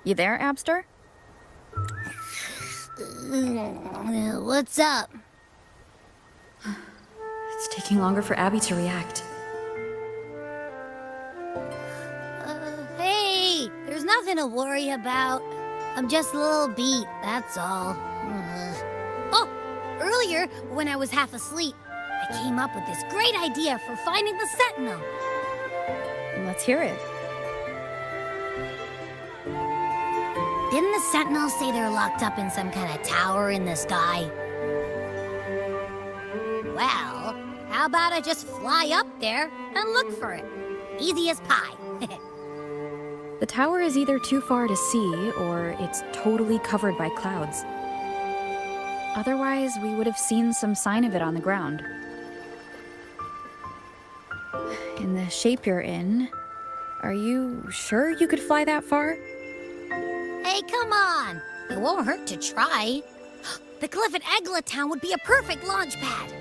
You there, Abster? What's up? It's taking longer for Abby to react. Hey, there's nothing to worry about. I'm just a little beat, that's all. Oh, earlier, when I was half asleep, I came up with this great idea for finding the Sentinel. Let's hear it. Didn't the Sentinels say they're locked up in some kind of tower in the sky? Well, how about I just fly up there and look for it? Easy as pie. The tower is either too far to see, or it's totally covered by clouds. Otherwise, we would have seen some sign of it on the ground. In the shape you're in, are you sure you could fly that far? Hey, come on! It won't hurt to try. The cliff at Eglet Town would be a perfect launch pad.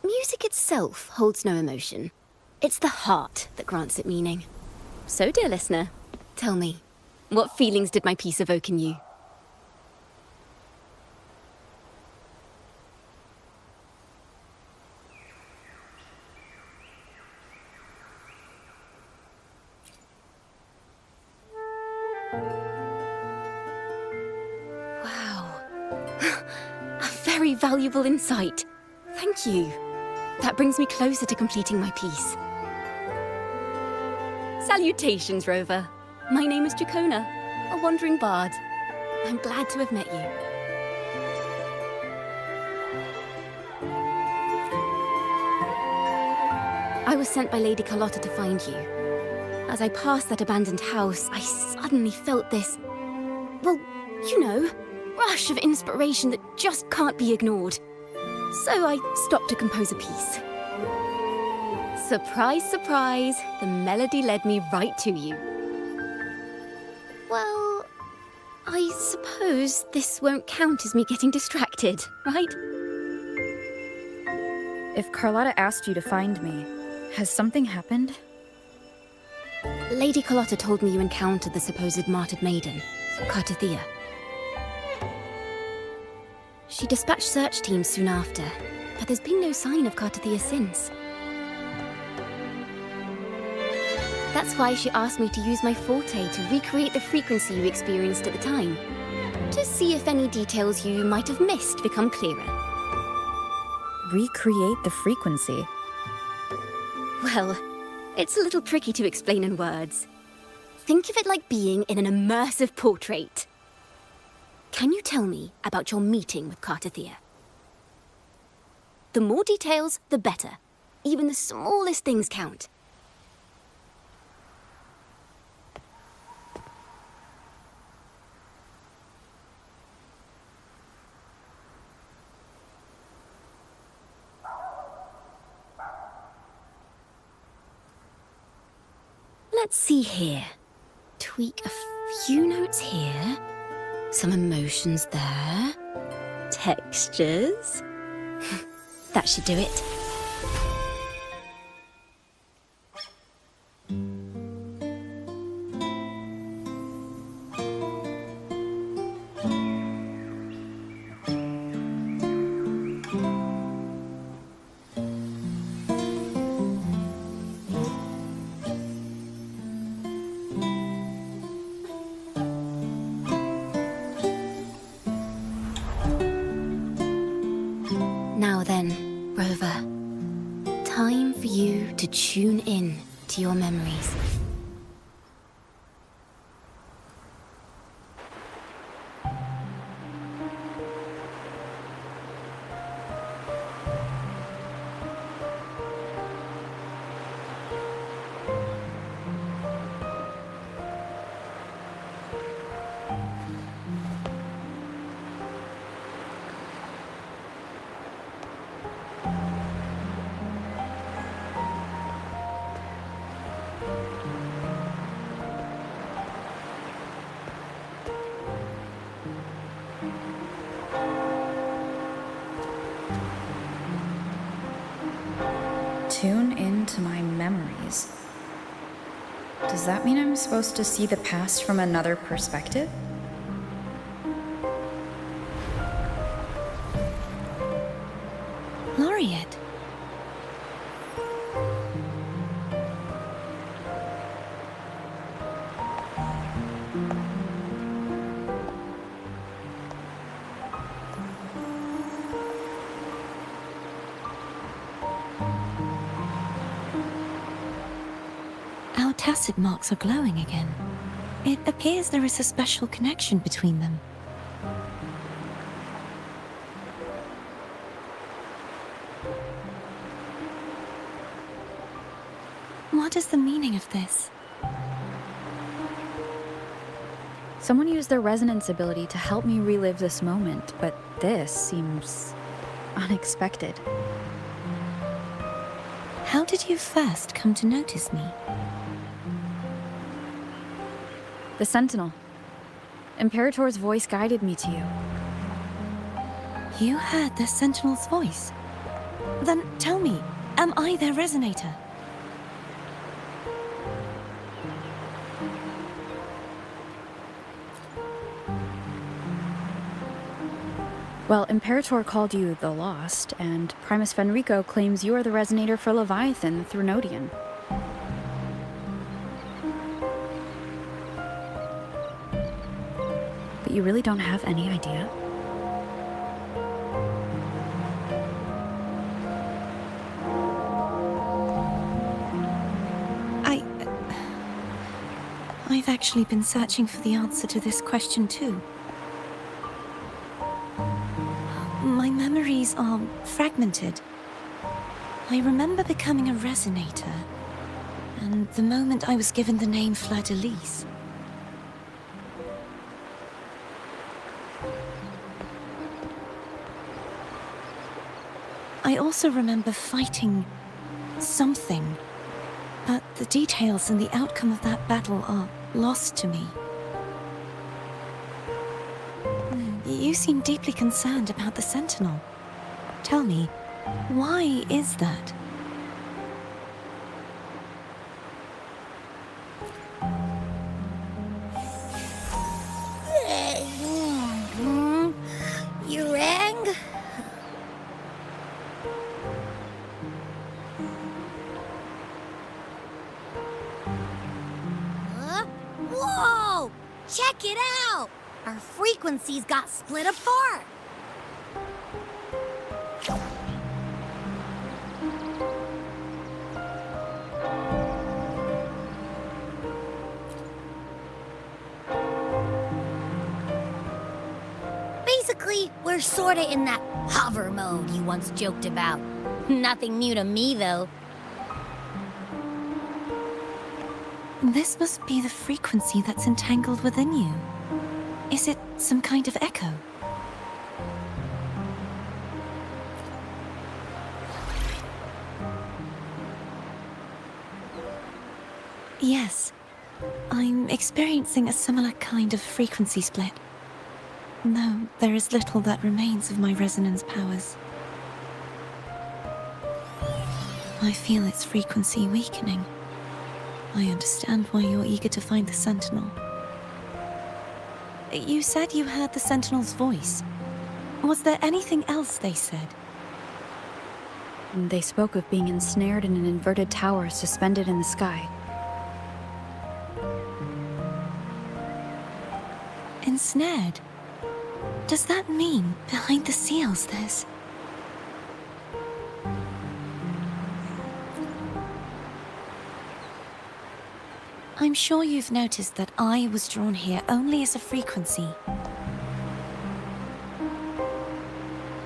Music itself holds no emotion. It's the heart that grants it meaning. So, dear listener, tell me, what feelings did my piece evoke in you? Wow. A very valuable insight. Thank you. That brings me closer to completing my piece. Salutations, Rover. My name is Dracona, a wandering bard. I'm glad to have met you. I was sent by Lady Carlotta to find you. As I passed that abandoned house, I suddenly felt this, well, you know, rush of inspiration that just can't be ignored. So I stopped to compose a piece. Surprise, surprise, the melody led me right to you. Well, I suppose this won't count as me getting distracted, right? If Carlotta asked you to find me, has something happened? Lady Carlotta told me you encountered the supposed martyred maiden, Cartothea. She dispatched search teams soon after, but there's been no sign of Cartothea since. That's why she asked me to use my forte to recreate the frequency you experienced at the time, to see if any details you might have missed become clearer. Recreate the frequency? Well, it's a little tricky to explain in words. Think of it like being in an immersive portrait. Can you tell me about your meeting with Cartothea? The more details, the better. Even the smallest things count. Let's see here. Tweak a few notes here. Some emotions there. Textures. That should do it. Now then, Rover. Time for you to tune in to your memories. Tune into my memories. Does that mean I'm supposed to see the past from another perspective? Laureate. Our tacit marks are glowing again. It appears there is a special connection between them. What is the meaning of this? Someone used their resonance ability to help me relive this moment, but this seems unexpected. How did you first come to notice me? The Sentinel. Imperator's voice guided me to you. You heard the Sentinel's voice? Then tell me, am I their resonator? Well, Imperator called you the Lost, and Primus Fenrico claims you are the resonator for Leviathan through Nodian. But you really don't have any idea? I've actually been searching for the answer to this question too. My memories are fragmented. I remember becoming a resonator, and the moment I was given the name Fleur-de-Lis. I also remember fighting something, but the details and the outcome of that battle are lost to me. You seem deeply concerned about the Sentinel. Tell me, why is that? You rang? Whoa! Check it out! Our frequencies got split apart. Basically, we're sorta in that hover mode you once joked about. Nothing new to me, though. This must be the frequency that's entangled within you. Is it some kind of echo? Yes, I'm experiencing a similar kind of frequency split. Though there is little that remains of my resonance powers. I feel its frequency weakening. I understand why you're eager to find the Sentinel. You said you heard the Sentinel's voice. Was there anything else they said? They spoke of being ensnared in an inverted tower suspended in the sky. Ensnared? Does that mean behind the seals there's... I'm sure you've noticed that I was drawn here only as a frequency.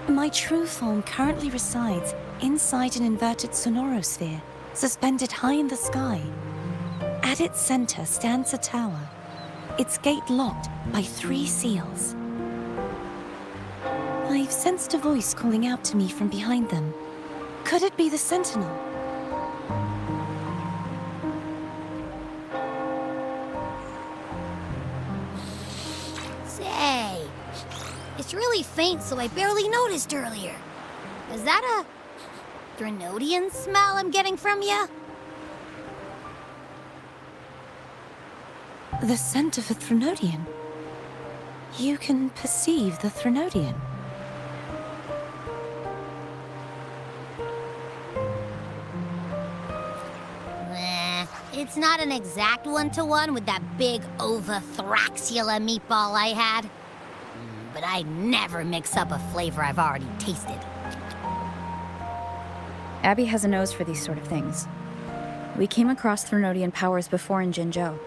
My true form currently resides inside an inverted sonorosphere, suspended high in the sky. At its center stands a tower, its gate locked by 3 seals. I've sensed a voice calling out to me from behind them. Could it be the Sentinel? Say, it's really faint, so I barely noticed earlier. Is that Threnodian smell I'm getting from you? The scent of a Threnodian. You can perceive the Threnodian. It's not an exact one-to-one with that big Ovathraxula meatball I had. But I'd never mix up a flavor I've already tasted. Abby has a nose for these sort of things. We came across Threnodian powers before in Jinzhou.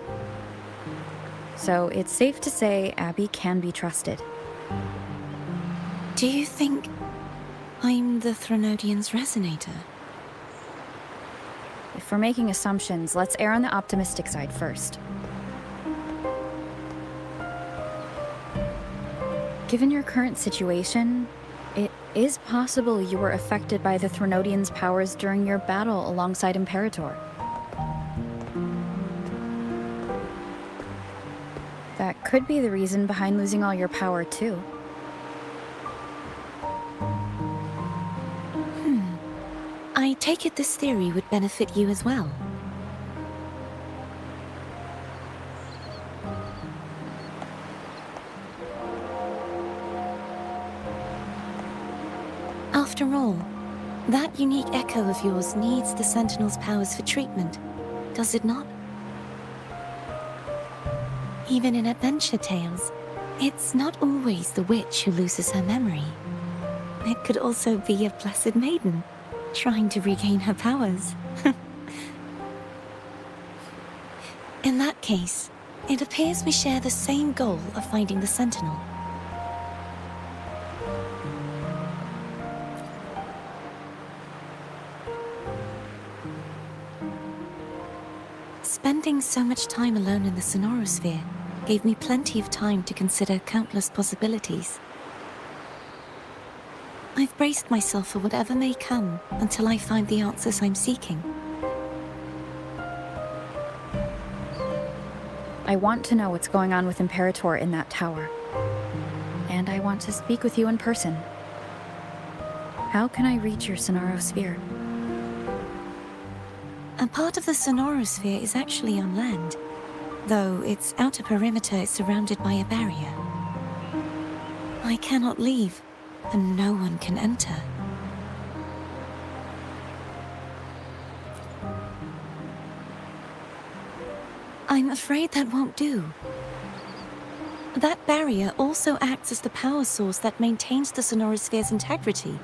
So it's safe to say Abby can be trusted. Do you think I'm the Threnodian's resonator? If we're making assumptions, let's err on the optimistic side first. Given your current situation, it is possible you were affected by the Threnodian's powers during your battle alongside Imperator. That could be the reason behind losing all your power, too. I take it this theory would benefit you as well. After all, that unique echo of yours needs the Sentinel's powers for treatment, does it not? Even in adventure tales, it's not always the witch who loses her memory. It could also be a blessed maiden, trying to regain her powers. In that case, it appears we share the same goal of finding the Sentinel. Spending so much time alone in the Sonorosphere gave me plenty of time to consider countless possibilities. I've braced myself for whatever may come until I find the answers I'm seeking. I want to know what's going on with Imperator in that tower. And I want to speak with you in person. How can I reach your Sonorosphere? A part of the Sonorosphere is actually on land, though its outer perimeter is surrounded by a barrier. I cannot leave, and no one can enter. I'm afraid that won't do. That barrier also acts as the power source that maintains the Sonorosphere's integrity.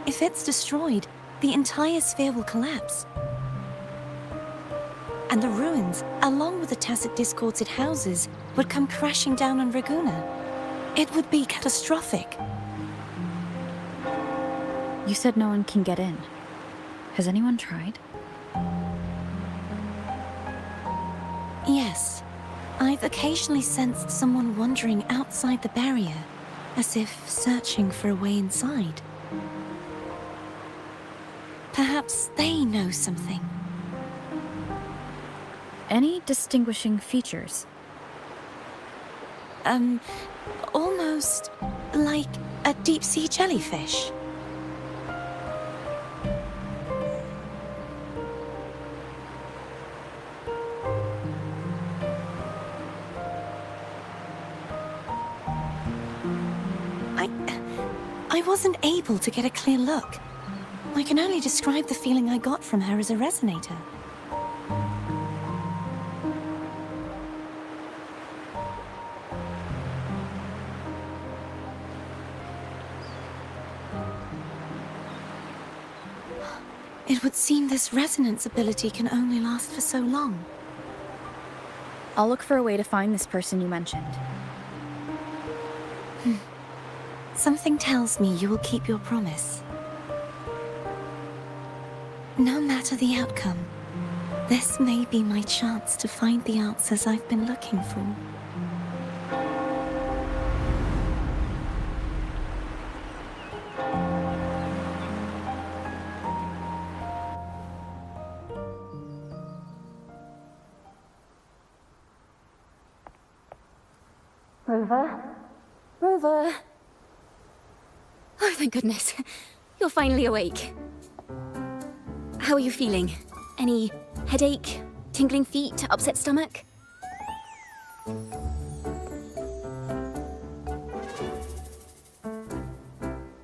If it's destroyed, the entire sphere will collapse. And the ruins, along with the tacit discords it houses, would come crashing down on Raguna. It would be catastrophic. You said no one can get in. Has anyone tried? Yes. I've occasionally sensed someone wandering outside the barrier, as if searching for a way inside. Perhaps they know something. Any distinguishing features? Almost like a deep-sea jellyfish. I wasn't able to get a clear look. I can only describe the feeling I got from her as a resonator. It would seem this resonance ability can only last for so long. I'll look for a way to find this person you mentioned. Something tells me you will keep your promise. No matter the outcome, this may be my chance to find the answers I've been looking for. Rover? Rover! Oh, thank goodness. You're finally awake. How are you feeling? Any headache, tingling feet, upset stomach?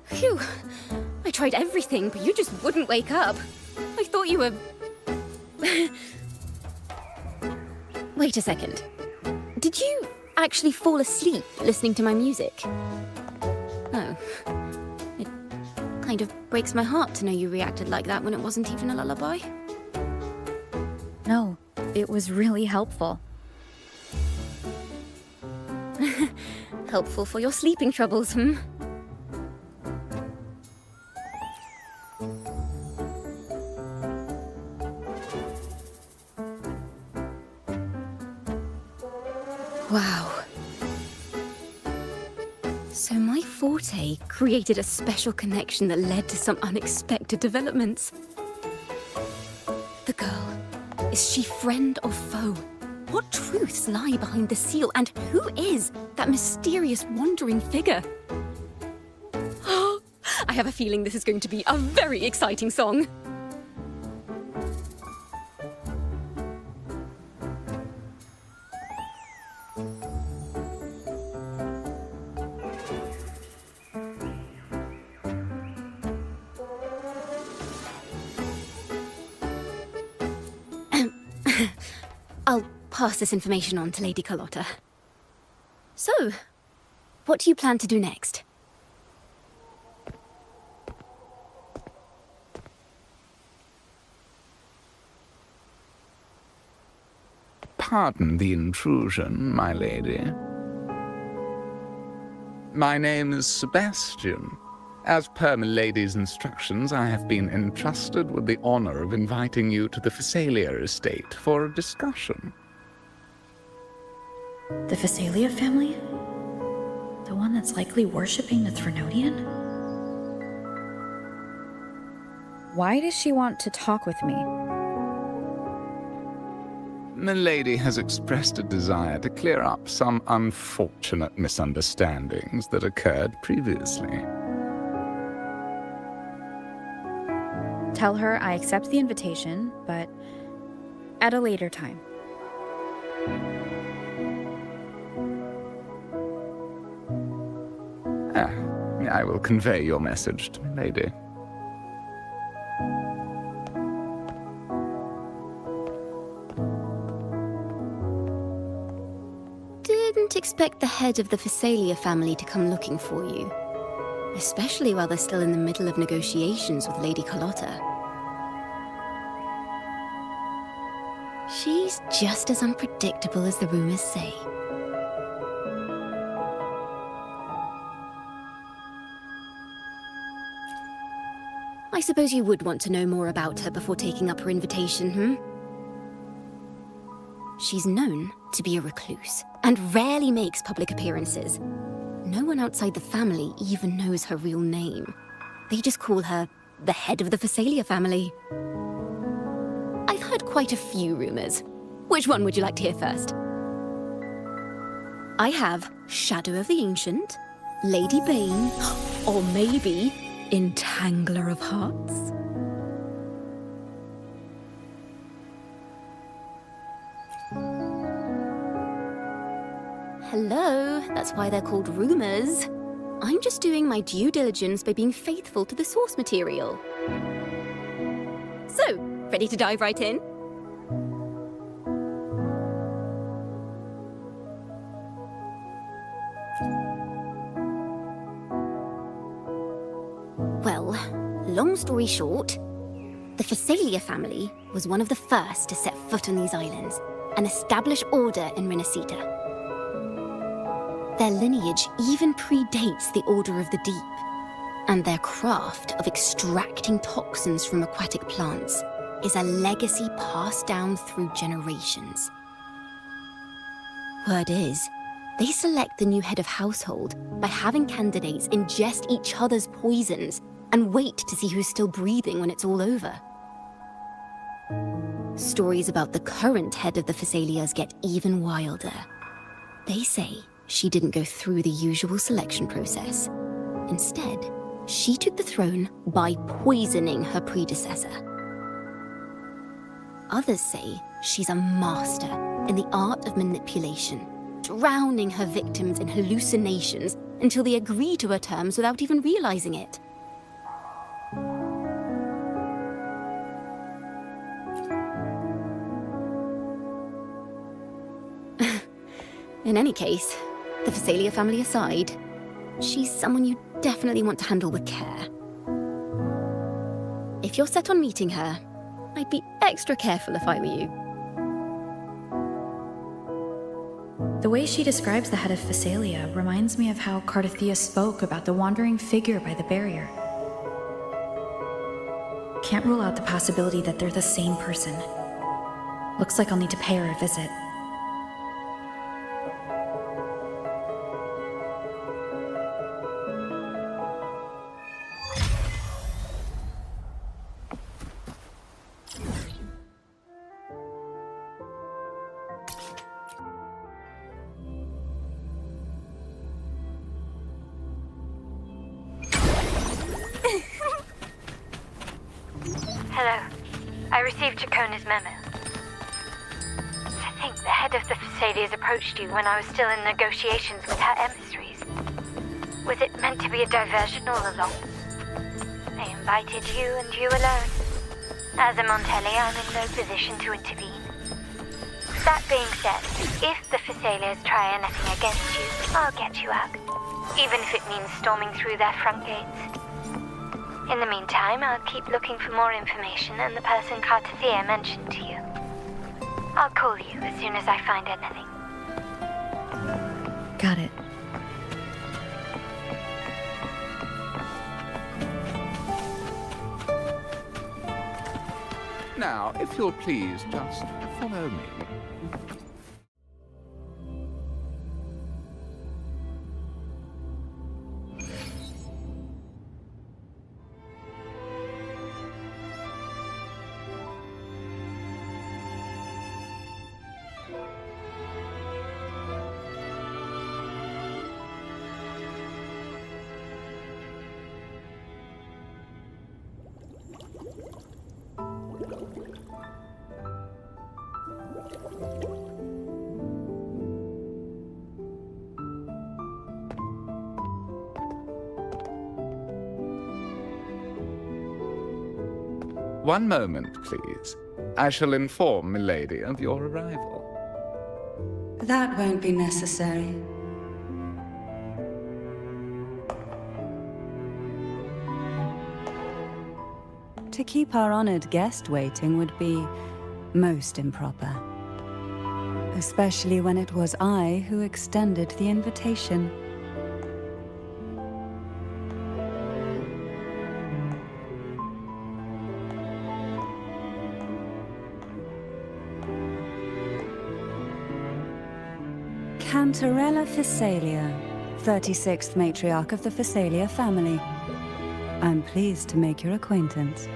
Phew. I tried everything, but you just wouldn't wake up. I thought you were... Wait a second. Did you actually fall asleep listening to my music? Oh. It kind of breaks my heart to know you reacted like that when it wasn't even a lullaby. No, it was really helpful. Helpful for your sleeping troubles, hmm? Wow. So my forte created a special connection that led to some unexpected developments. The girl, is she friend or foe? What truths lie behind the seal, and who is that mysterious wandering figure? I have a feeling this is going to be a very exciting song. I'll pass this information on to Lady Carlotta. So, what do you plan to do next? Pardon the intrusion, my lady. My name is Sebastian. As per milady's instructions, I have been entrusted with the honor of inviting you to the Phasalia estate for a discussion. The Phasalia family? The one that's likely worshipping the Threnodian? Why does she want to talk with me? Milady has expressed a desire to clear up some unfortunate misunderstandings that occurred previously. Tell her I accept the invitation, but at a later time. I will convey your message to Milady. Didn't expect the head of the Phasalia family to come looking for you. Especially while they're still in the middle of negotiations with Lady Carlotta. She's just as unpredictable as the rumors say. I suppose you would want to know more about her before taking up her invitation, hmm? She's known to be a recluse, and rarely makes public appearances. No one outside the family even knows her real name. They just call her the head of the Phasalia family. I've heard quite a few rumors. Which one would you like to hear first? I have Shadow of the Ancient, Lady Bane, or maybe Entangler of Hearts. Hello, that's why they're called rumors. I'm just doing my due diligence by being faithful to the source material. So, ready to dive right in? Well, long story short, the Phasalia family was one of the first to set foot on these islands and establish order in Renacita. Their lineage even predates the Order of the Deep, and their craft of extracting toxins from aquatic plants is a legacy passed down through generations. Word is, they select the new head of household by having candidates ingest each other's poisons and wait to see who's still breathing when it's all over. Stories about the current head of the Phasalias get even wilder. They say she didn't go through the usual selection process. Instead, she took the throne by poisoning her predecessor. Others say she's a master in the art of manipulation, drowning her victims in hallucinations until they agree to her terms without even realizing it. In any case, the Phasalia family aside, she's someone you definitely want to handle with care. If you're set on meeting her, I'd be extra careful if I were you. The way she describes the head of Phasalia reminds me of how Cardathia spoke about the wandering figure by the barrier. Can't rule out the possibility that they're the same person. Looks like I'll need to pay her a visit. Hello. I received Chacona's memo. I think the head of the Phasalias approached you when I was still in negotiations with her emissaries. Was it meant to be a diversion all along? I invited you and you alone. As a Montelli, I'm in no position to intervene. That being said, if the Phasalias try anything against you, I'll get you out. Even if it means storming through their front gates. In the meantime, I'll keep looking for more information and the person Cardathia mentioned to you. I'll call you as soon as I find anything. Got it. Now, if you'll please just follow me. One moment, please. I shall inform Milady of your arrival. That won't be necessary. To keep our honored guest waiting would be most improper. Especially when it was I who extended the invitation. Cantarella Phasalia, 36th matriarch of the Phasalia family. I'm pleased to make your acquaintance.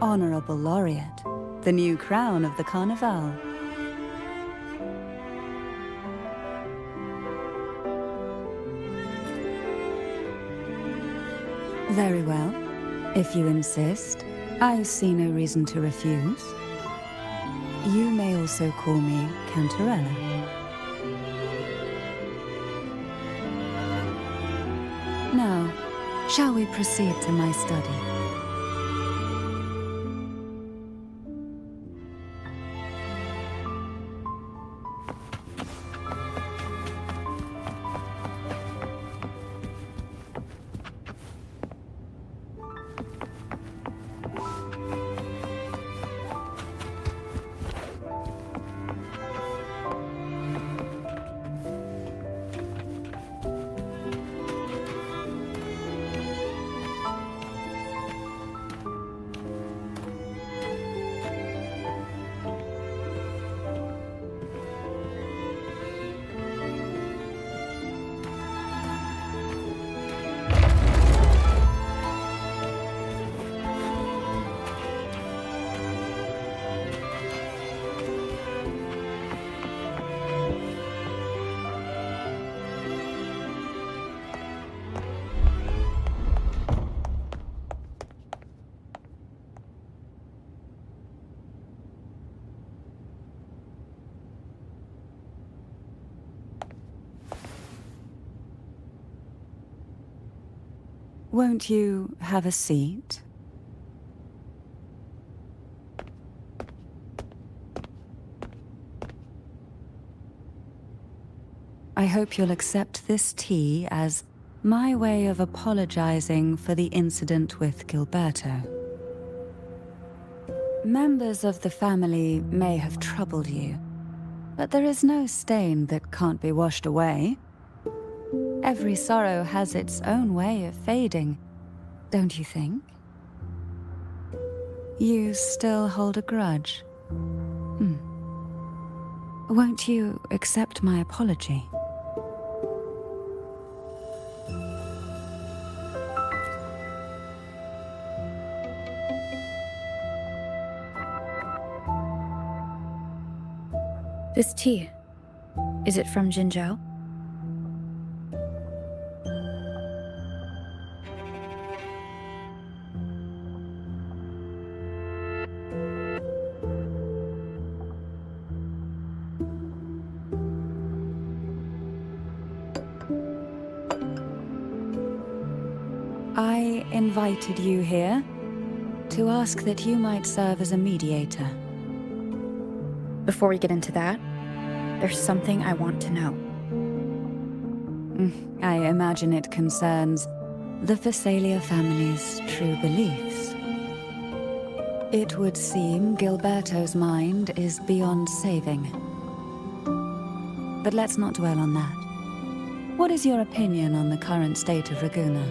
Honorable Laureate, the new crown of the Carnival. Very well. If you insist, I see no reason to refuse. You may also call me Cantarella. Now, shall we proceed to my study? Won't you have a seat? I hope you'll accept this tea as my way of apologizing for the incident with Gilberto. Members of the family may have troubled you, but there is no stain that can't be washed away. Every sorrow has its own way of fading, don't you think? You still hold a grudge? Won't you accept my apology? This tea, is it from Jinzhou? I invited you here to ask that you might serve as a mediator. Before we get into that, there's something I want to know. I imagine it concerns the Phasalia family's true beliefs. It would seem Gilberto's mind is beyond saving. But let's not dwell on that. What is your opinion on the current state of Raguna?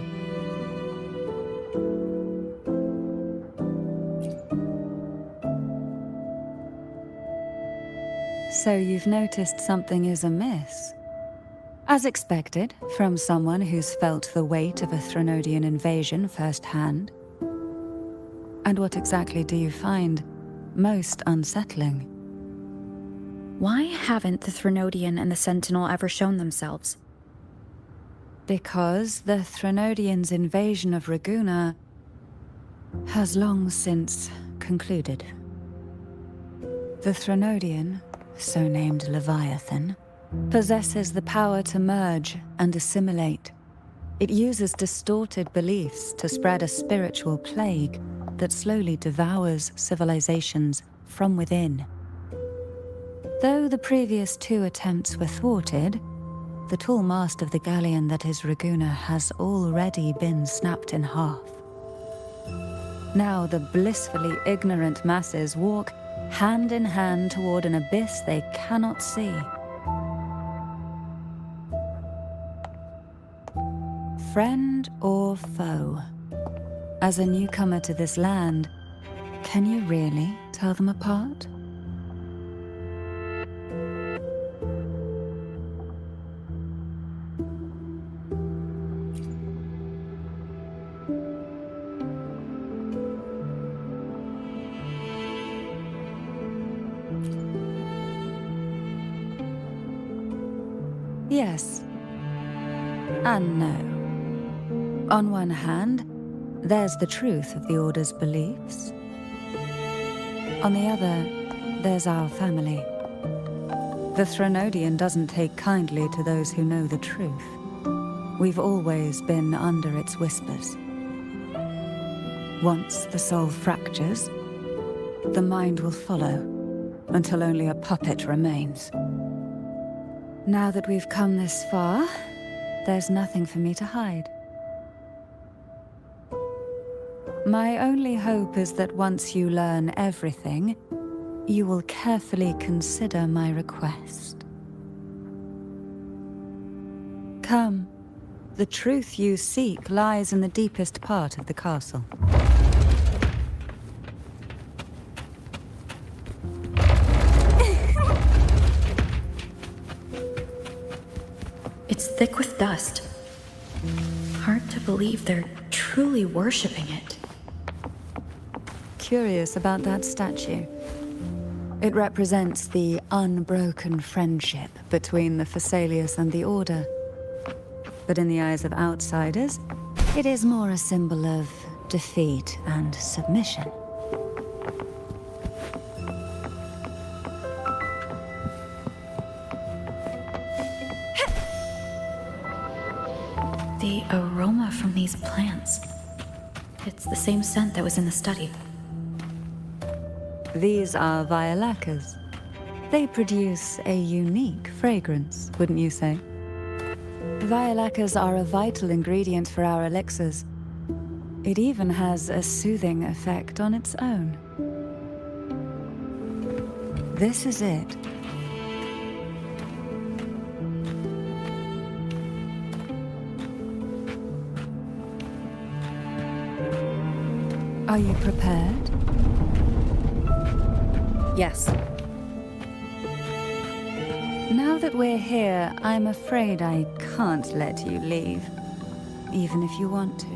So you've noticed something is amiss. As expected, from someone who's felt the weight of a Threnodian invasion firsthand. And what exactly do you find most unsettling? Why haven't the Threnodian and the Sentinel ever shown themselves? Because the Threnodians' invasion of Raguna has long since concluded. The Threnodian, so named Leviathan, possesses the power to merge and assimilate. It uses distorted beliefs to spread a spiritual plague that slowly devours civilizations from within. Though the previous two attempts were thwarted, the tall mast of the galleon that is Raguna has already been snapped in half. Now the blissfully ignorant masses walk hand in hand toward an abyss they cannot see. Friend or foe? As a newcomer to this land, can you really tell them apart? Yes and no. On one hand, there's the truth of the Order's beliefs. On the other, there's our family. The Threnodian doesn't take kindly to those who know the truth. We've always been under its whispers. Once the soul fractures, the mind will follow, until only a puppet remains. Now that we've come this far, there's nothing for me to hide. My only hope is that once you learn everything, you will carefully consider my request. Come. The truth you seek lies in the deepest part of the castle. It's thick with dust. Hard to believe they're truly worshipping it. Curious about that statue. It represents the unbroken friendship between the Phasaelius and the Order. But in the eyes of outsiders, it is more a symbol of defeat and submission. The aroma from these plants. It's the same scent that was in the study. These are violacas. They produce a unique fragrance, wouldn't you say? Violacas are a vital ingredient for our elixirs. It even has a soothing effect on its own. This is it. Are you prepared? Yes. Now that we're here, I'm afraid I can't let you leave, even if you want to.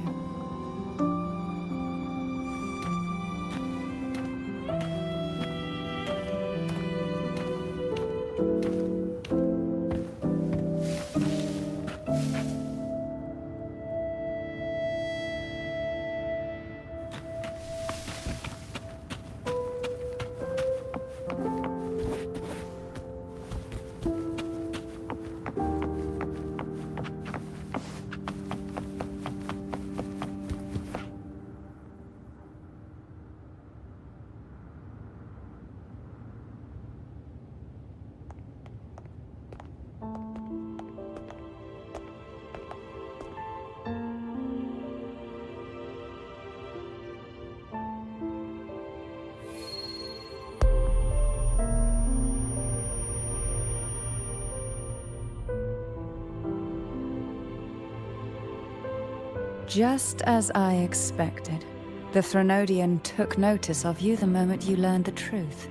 Just as I expected, the Threnodian took notice of you the moment you learned the truth.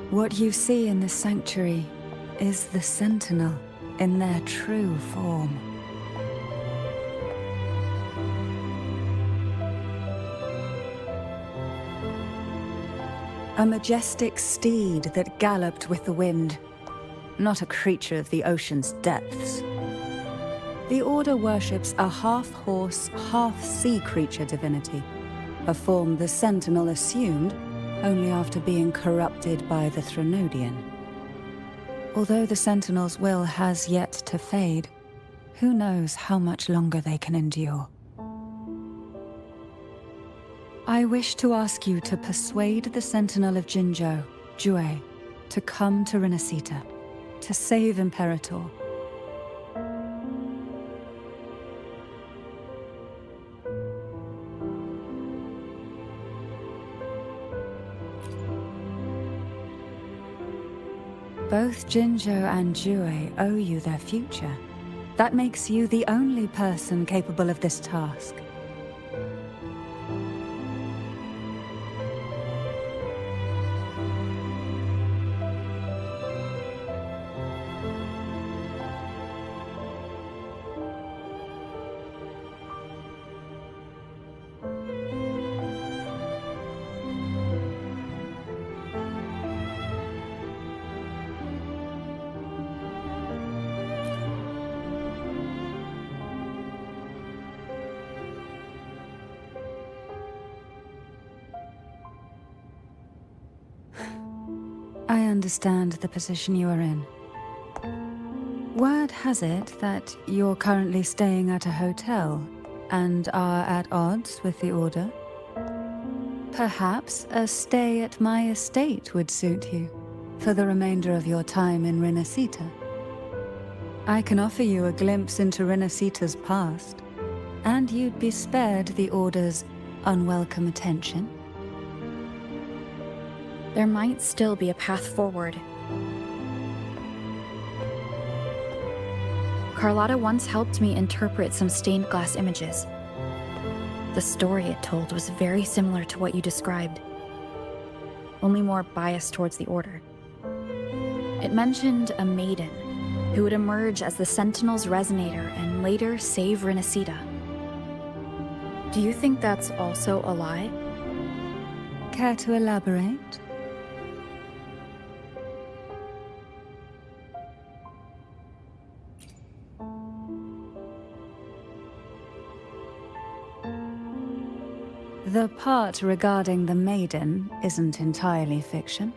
What you see in the sanctuary is the Sentinel in their true form. A majestic steed that galloped with the wind, not a creature of the ocean's depths. The Order worships a half-horse, half-sea creature divinity, a form the Sentinel assumed only after being corrupted by the Threnodian. Although the Sentinel's will has yet to fade, who knows how much longer they can endure. I wish to ask you to persuade the Sentinel of Jinzhou, Jue, to come to Renacita, to save Imperator. Both Jinzhou and Jue owe you their future. That makes you the only person capable of this task. I understand the position you are in. Word has it that you're currently staying at a hotel and are at odds with the Order. Perhaps a stay at my estate would suit you for the remainder of your time in Renacita. I can offer you a glimpse into Renacita's past, and you'd be spared the Order's unwelcome attention. There might still be a path forward. Carlotta once helped me interpret some stained glass images. The story it told was very similar to what you described, only more biased towards the Order. It mentioned a maiden who would emerge as the Sentinel's resonator and later save Renacita. Do you think that's also a lie? Care to elaborate? The part regarding the maiden isn't entirely fiction.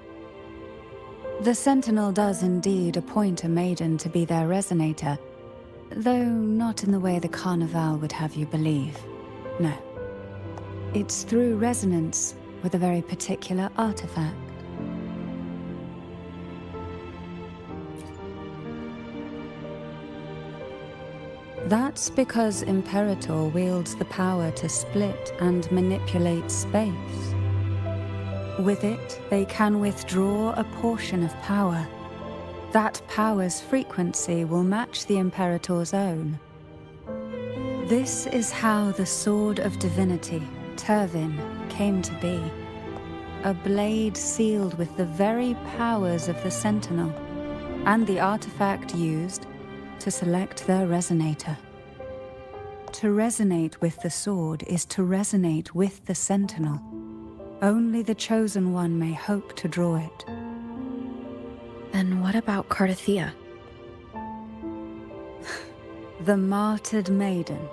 The Sentinel does indeed appoint a maiden to be their resonator, Though not in the way the Carnival would have you believe. No. It's through resonance with a very particular artifact. That's because Imperator wields the power to split and manipulate space. With it, they can withdraw a portion of power. That power's frequency will match the Imperator's own. This is how the Sword of Divinity, Turvin, came to be. A blade sealed with the very powers of the Sentinel, and the artifact used to select their resonator. To resonate with the sword is to resonate with the Sentinel. Only the Chosen One may hope to draw it. Then what about Cardathea? The martyred maiden.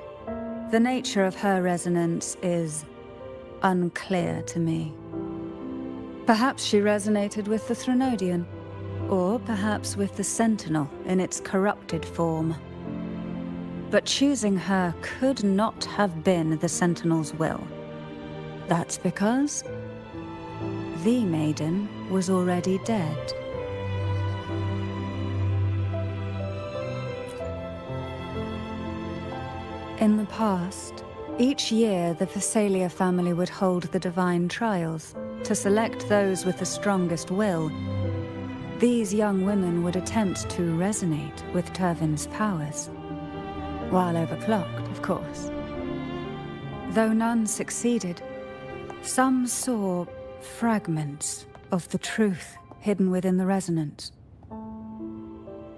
The nature of her resonance is unclear to me. Perhaps she resonated with the Threnodian, or perhaps with the Sentinel in its corrupted form. But choosing her could not have been the Sentinel's will. That's because the maiden was already dead. In the past, each year the Phasalia family would hold the Divine Trials to select those with the strongest will. These young women would attempt to resonate with Turvin's powers. While overclocked, of course. Though none succeeded, some saw fragments of the truth hidden within the resonance.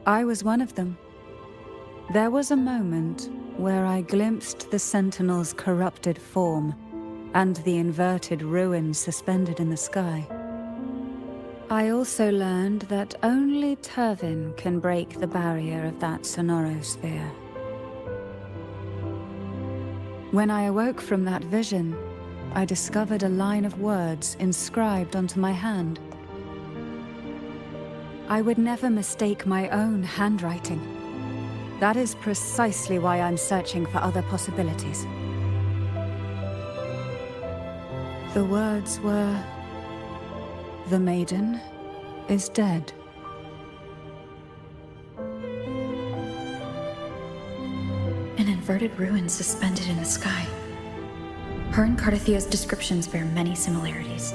I was one of them. There was a moment where I glimpsed the Sentinel's corrupted form and the inverted ruins suspended in the sky. I also learned that only Turvin can break the barrier of that sonorosphere. When I awoke from that vision, I discovered a line of words inscribed onto my hand. I would never mistake my own handwriting. That is precisely why I'm searching for other possibilities. The words were, "The maiden is dead." An inverted ruin suspended in the sky. Her and Cardathea's descriptions bear many similarities.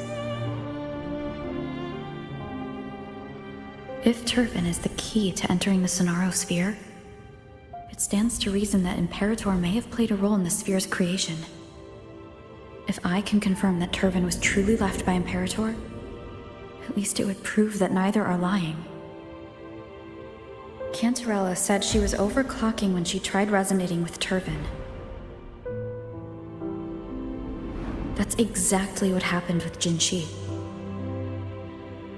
If Turvin is the key to entering the Sonarosphere, it stands to reason that Imperator may have played a role in the sphere's creation. If I can confirm that Turvin was truly left by Imperator, at least it would prove that neither are lying. Cantarella said she was overclocking when she tried resonating with Turvin. That's exactly what happened with Jinshi.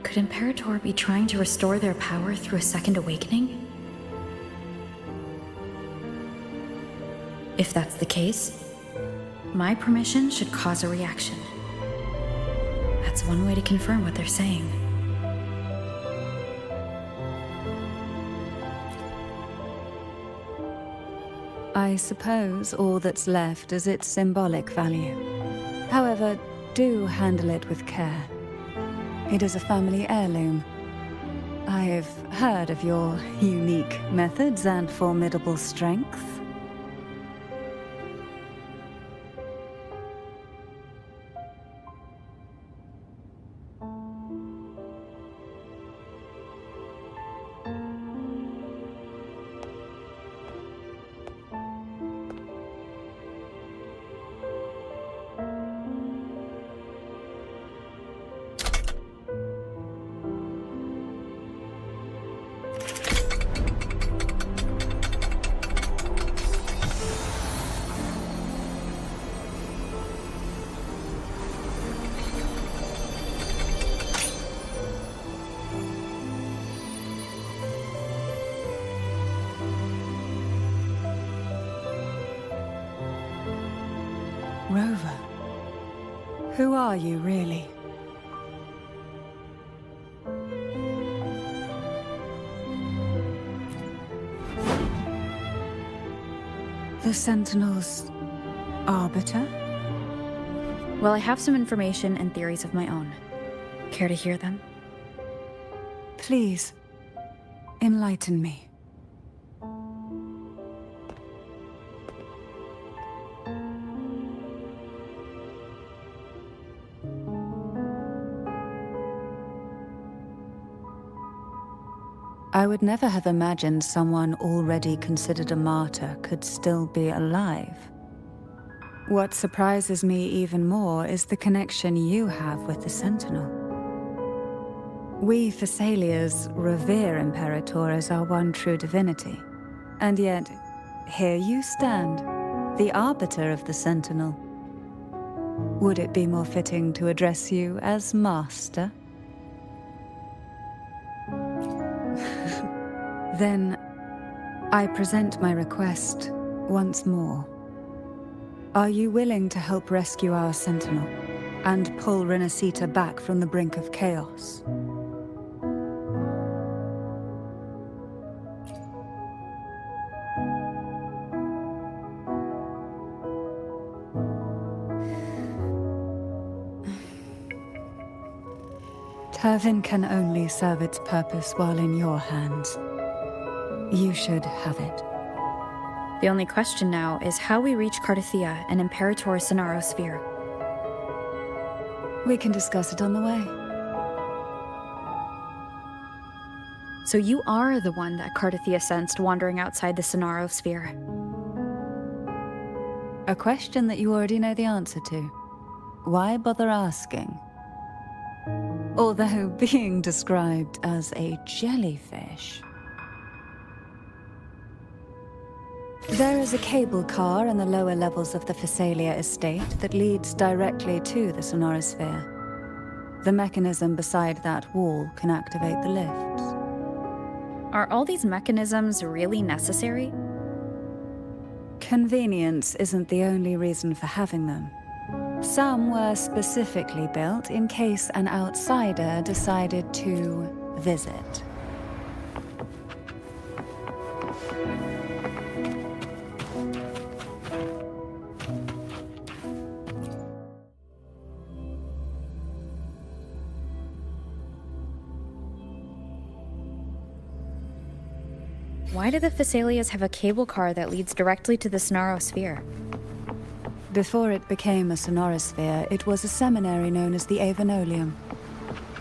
Could Imperator be trying to restore their power through a second awakening? If that's the case, my permission should cause a reaction. That's one way to confirm what they're saying. I suppose all that's left is its symbolic value. However, do handle it with care. It is a family heirloom. I've heard of your unique methods and formidable strength. Rover, who are you really? The Sentinel's arbiter? Well, I have some information and theories of my own. Care to hear them? Please, enlighten me. I would never have imagined someone already considered a martyr could still be alive. What surprises me even more is the connection you have with the Sentinel. We Thessalians revere Imperator as our one true divinity. And yet, here you stand, the arbiter of the Sentinel. Would it be more fitting to address you as Master? Then, I present my request once more. Are you willing to help rescue our Sentinel and pull Renacita back from the brink of chaos? Turvin can only serve its purpose while in your hands. You should have it. The only question now is how we reach Cardathia and Imperator's Sonaro Sphere. We can discuss it on the way. So you are the one that Cardathia sensed wandering outside the Sonaro Sphere. A question that you already know the answer to. Why bother asking? Although being described as a jellyfish. There is a cable car in the lower levels of the Thessalia estate that leads directly to the Sonorosphere. The mechanism beside that wall can activate the lifts. Are all these mechanisms really necessary? Convenience isn't the only reason for having them. Some were specifically built in case an outsider decided to visit. Why do the Thessalias have a cable car that leads directly to the Sonaro Sphere? Before it became a Sonorosphere, it was a seminary known as the Avenolium.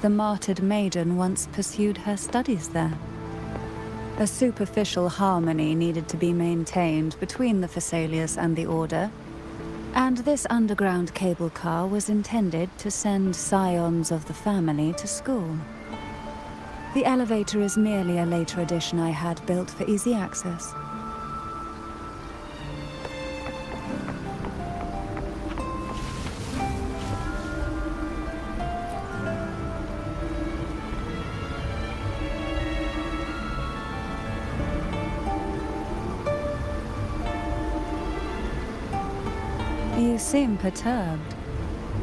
The martyred maiden once pursued her studies there. A superficial harmony needed to be maintained between the Thessalias and the Order, and this underground cable car was intended to send scions of the family to school. The elevator is merely a later addition I had built for easy access. You seem perturbed.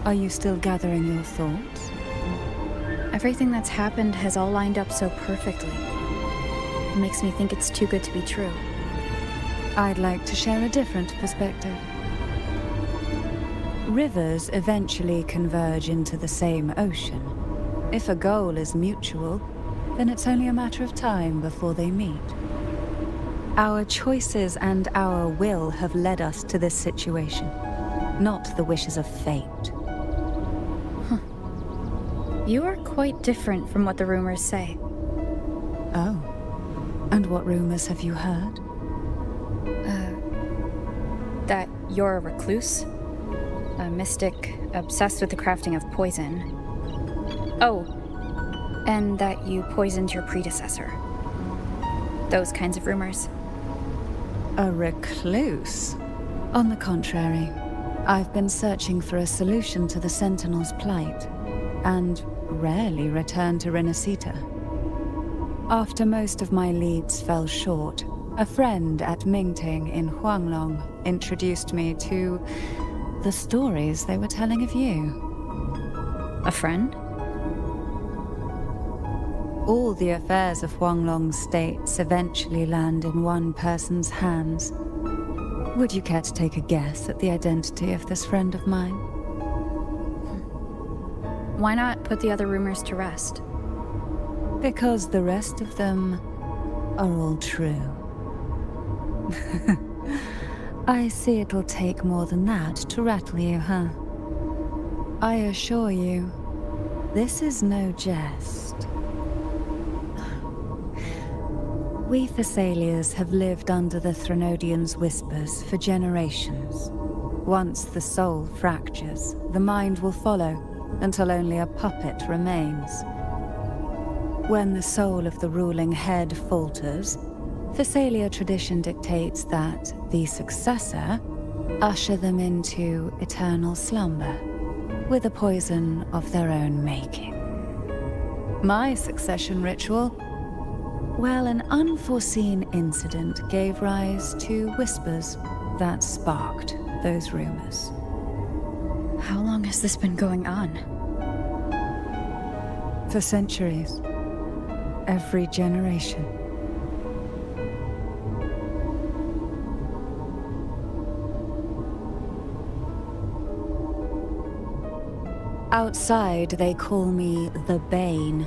Are you still gathering your thoughts? Everything that's happened has all lined up so perfectly. It makes me think it's too good to be true. I'd like to share a different perspective. Rivers eventually converge into the same ocean. If a goal is mutual, then it's only a matter of time before they meet. Our choices and our will have led us to this situation, not the wishes of fate. You are quite different from what the rumors say. Oh. And what rumors have you heard? That you're a recluse, a mystic obsessed with the crafting of poison. Oh, and that you poisoned your predecessor. Those kinds of rumors. A recluse? On the contrary, I've been searching for a solution to the Sentinel's plight, and rarely return to Renacita. After most of my leads fell short, a friend at Mingting in Huanglong introduced me to the stories they were telling of you. A friend? All the affairs of Huanglong's states eventually land in one person's hands. Would you care to take a guess at the identity of this friend of mine? Why not put the other rumors to rest? Because the rest of them are all true. I see it'll take more than that to rattle you, huh? I assure you, this is no jest. We Thessalians have lived under the Threnodians' whispers for generations. Once the soul fractures, the mind will follow, until only a puppet remains. When the soul of the ruling head falters, Thessalia tradition dictates that the successor usher them into eternal slumber, with a poison of their own making. My succession ritual? Well, an unforeseen incident gave rise to whispers that sparked those rumors. How long has this been going on? For centuries. Every generation. Outside, they call me the Bane,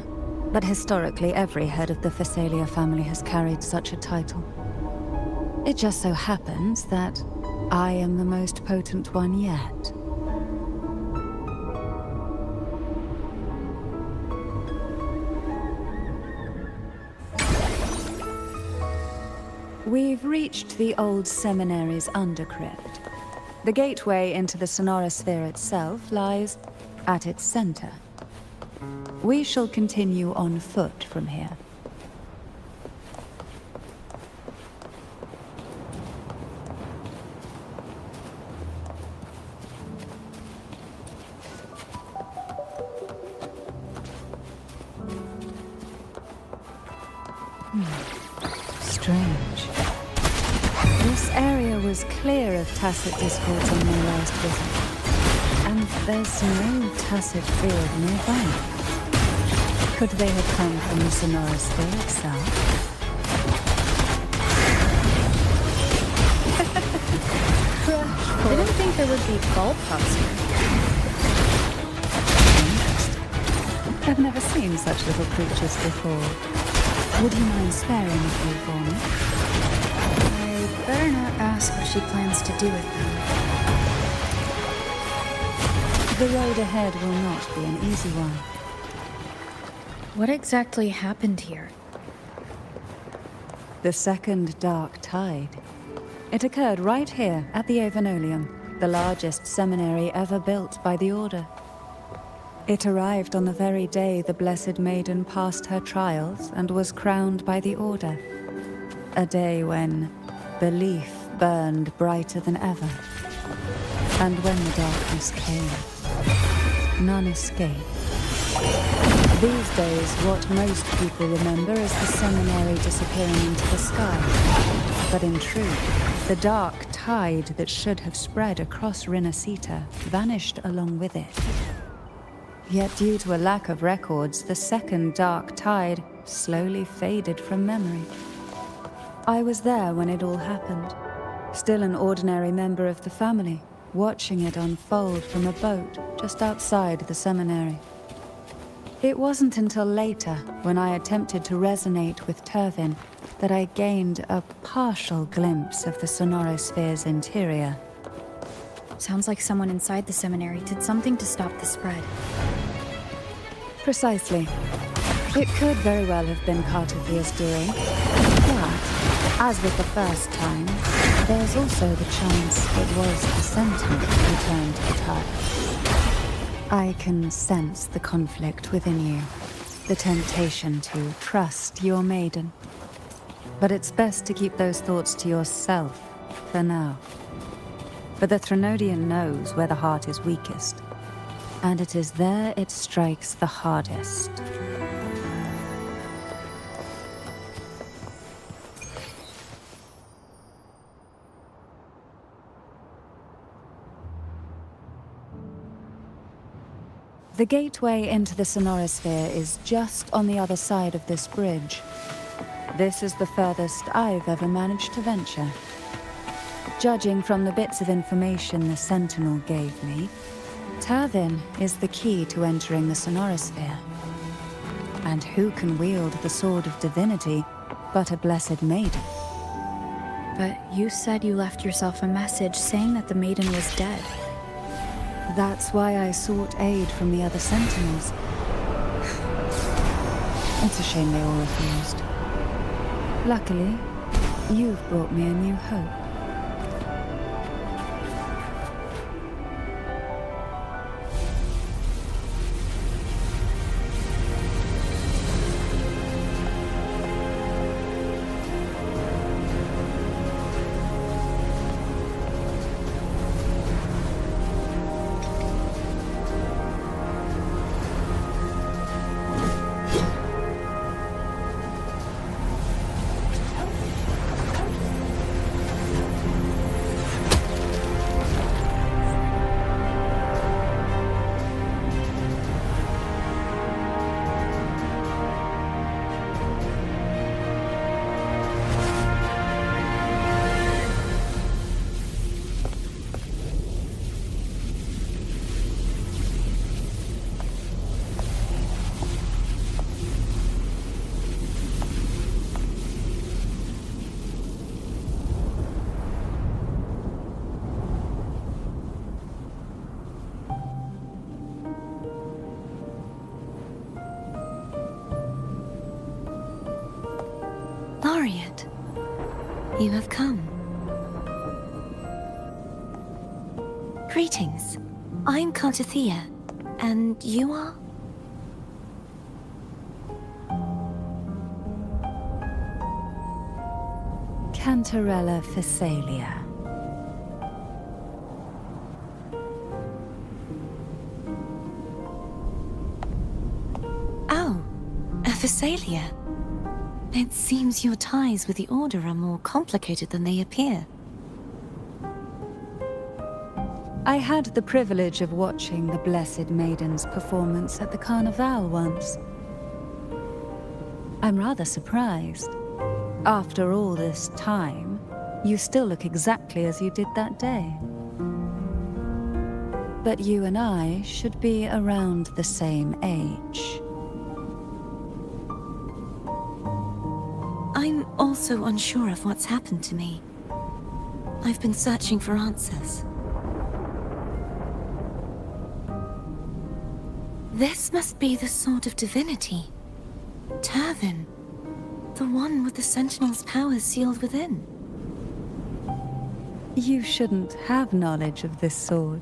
but historically every head of the Thessalia family has carried such a title. It just so happens that I am the most potent one yet. We've reached the old seminary's undercrypt. The gateway into the sonorosphere itself lies at its center. We shall continue on foot from here. Strange. This area was clear of tacit discords on my last visit. And there's no tacit field nearby. Could they have come from the sonorosphere itself? I didn't think there would be bulb pops here. Interesting. I've never seen such little creatures before. Would you mind sparing a few for me? I better not ask what she plans to do with them. The road ahead will not be an easy one. What exactly happened here? The second dark tide. It occurred right here at the Avenolium, the largest seminary ever built by the Order. It arrived on the very day the Blessed Maiden passed her trials and was crowned by the Order. A day when belief burned brighter than ever. And when the darkness came, none escaped. These days, what most people remember is the seminary disappearing into the sky. But in truth, the dark tide that should have spread across Rinascita vanished along with it. Yet due to a lack of records, the second dark tide slowly faded from memory. I was there when it all happened, still an ordinary member of the family, watching it unfold from a boat just outside the seminary. It wasn't until later, when I attempted to resonate with Turvin, that I gained a partial glimpse of the sonorosphere's interior. Sounds like someone inside the seminary did something to stop the spread. Precisely. It could very well have been Cartophia's doing, but, as with the first time, there's also the chance it was the sentiment who turned the tide. I can sense the conflict within you, the temptation to trust your maiden. But it's best to keep those thoughts to yourself for now. For the Threnodian knows where the heart is weakest, and it is there it strikes the hardest. The gateway into the sonorosphere is just on the other side of this bridge. This is the furthest I've ever managed to venture. Judging from the bits of information the Sentinel gave me, Turvin is the key to entering the Sonorosphere. And who can wield the Sword of Divinity but a Blessed Maiden? But you said you left yourself a message saying that the maiden was dead. That's why I sought aid from the other Sentinels. It's a shame they all refused. Luckily, you've brought me a new hope. Laureate, you have come. Greetings. I'm Cartathea, and you are? Cantarella Phasalia. Oh, a Phasalia. It seems your ties with the Order are more complicated than they appear. I had the privilege of watching the Blessed Maiden's performance at the Carnival once. I'm rather surprised. After all this time, you still look exactly as you did that day. But you and I should be around the same age. I'm also unsure of what's happened to me. I've been searching for answers. This must be the Sword of Divinity. Turvin. The one with the Sentinel's powers sealed within. You shouldn't have knowledge of this sword.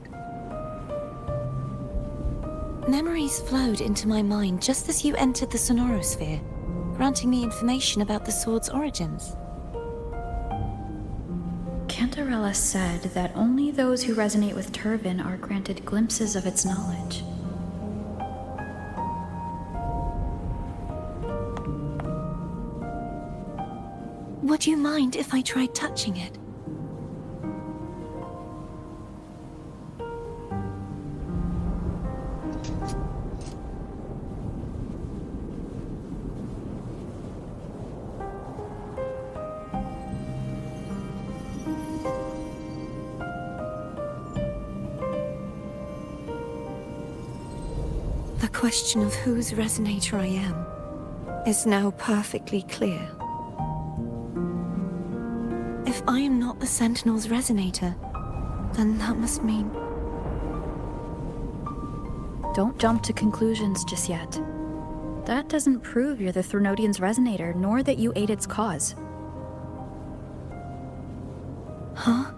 Memories flowed into my mind just as you entered the Sonorosphere, granting me information about the sword's origins. Cantarella said that only those who resonate with Turvin are granted glimpses of its knowledge. Would you mind if I tried touching it? The question of whose resonator I am is now perfectly clear. If I am not the Sentinel's resonator, then that must mean... Don't jump to conclusions just yet. That doesn't prove you're the Threnodian's resonator, nor that you aid its cause. Huh?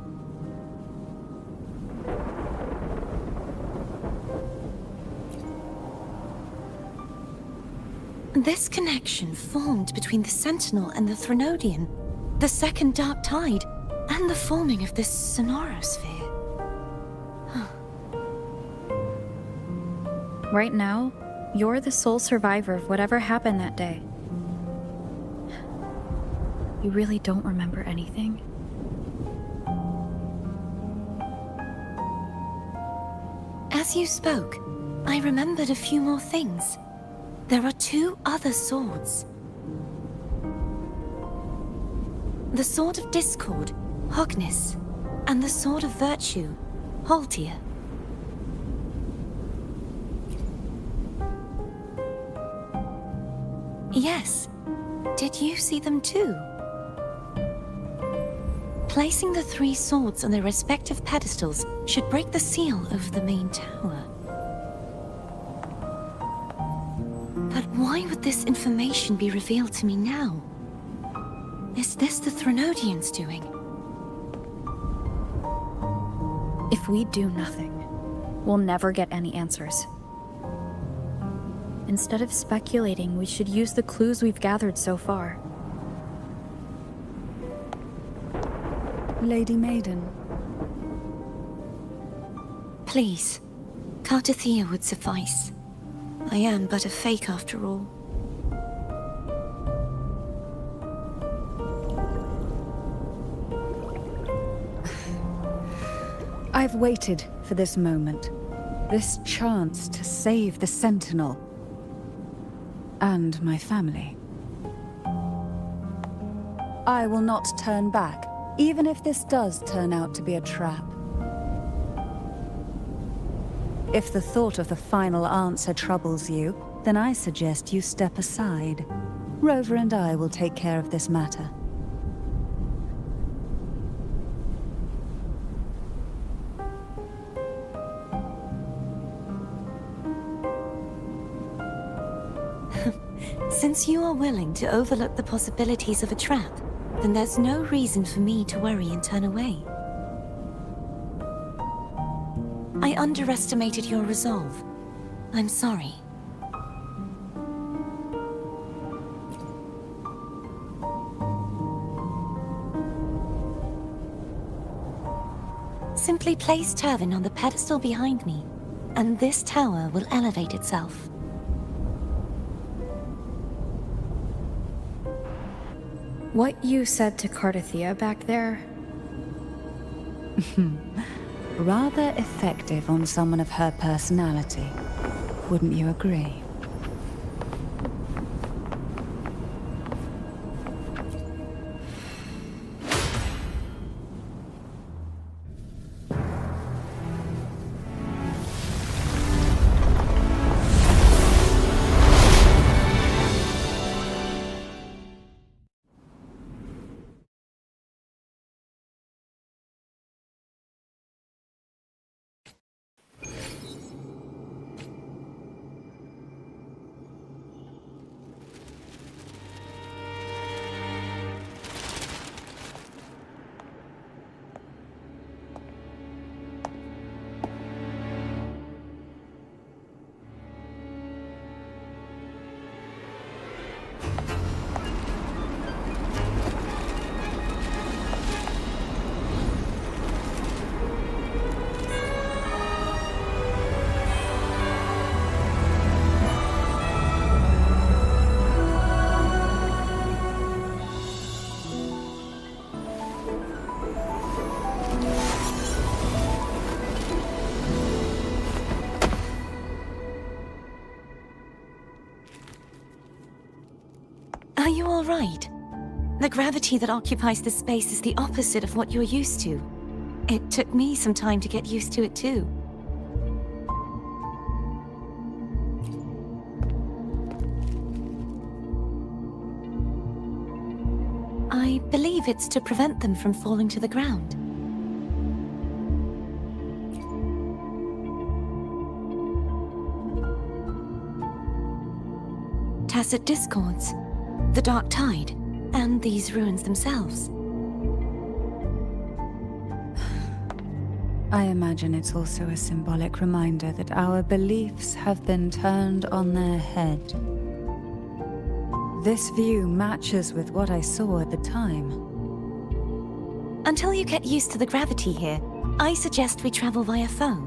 This connection formed between the Sentinel and the Threnodian, the second Dark Tide, and the forming of this Sonorosphere. Right now, you're the sole survivor of whatever happened that day. You really don't remember anything? As you spoke, I remembered a few more things. There are 2 other swords. The Sword of Discord, Hognis, And the Sword of Virtue, Haltia. Yes. Did you see them too? Placing the 3 swords on their respective pedestals should break the seal over the main tower. But why would this information be revealed to me now? Is this the Threnodians doing? If we do nothing, we'll never get any answers. Instead of speculating, we should use the clues we've gathered so far. Lady Maiden, Please, Cartathea would suffice. I am but a fake after all. I've waited for this moment. This chance to save the Sentinel. And my family. I will not turn back, even if this does turn out to be a trap. If the thought of the final answer troubles you, then I suggest you step aside. Rover and I will take care of this matter. Since you are willing to overlook the possibilities of a trap, then there's no reason for me to worry and turn away. I underestimated your resolve. I'm sorry. Simply place Turvin on the pedestal behind me, and this tower will elevate itself. What you said to Cartathea back there? Rather effective on someone of her personality. Wouldn't you agree? Are you all right? The gravity that occupies this space is the opposite of what you're used to. It took me some time to get used to it too. I believe it's to prevent them from falling to the ground. Tacit discords, the Dark Tide, and these ruins themselves. I imagine it's also a symbolic reminder that our beliefs have been turned on their head. This view matches with what I saw at the time. Until you get used to the gravity here, I suggest we travel via phone.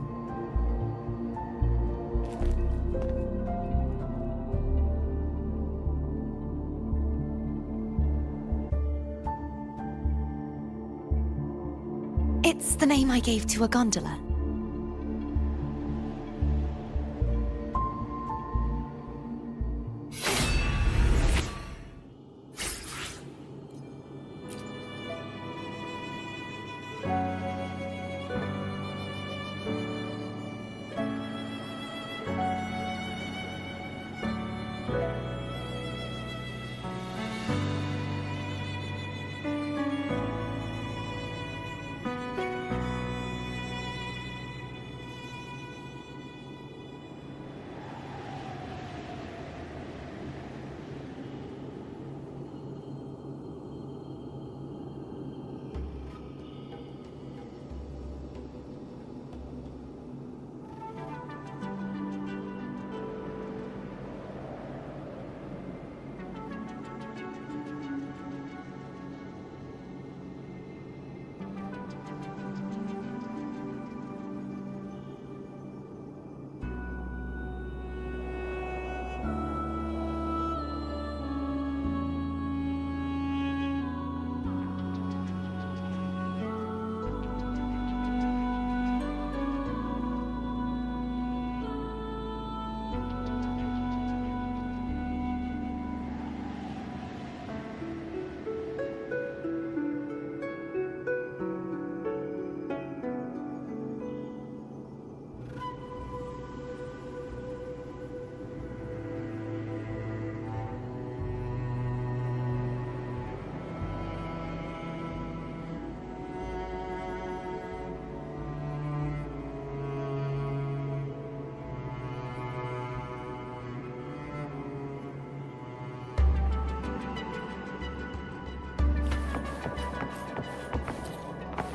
It's the name I gave to a gondola.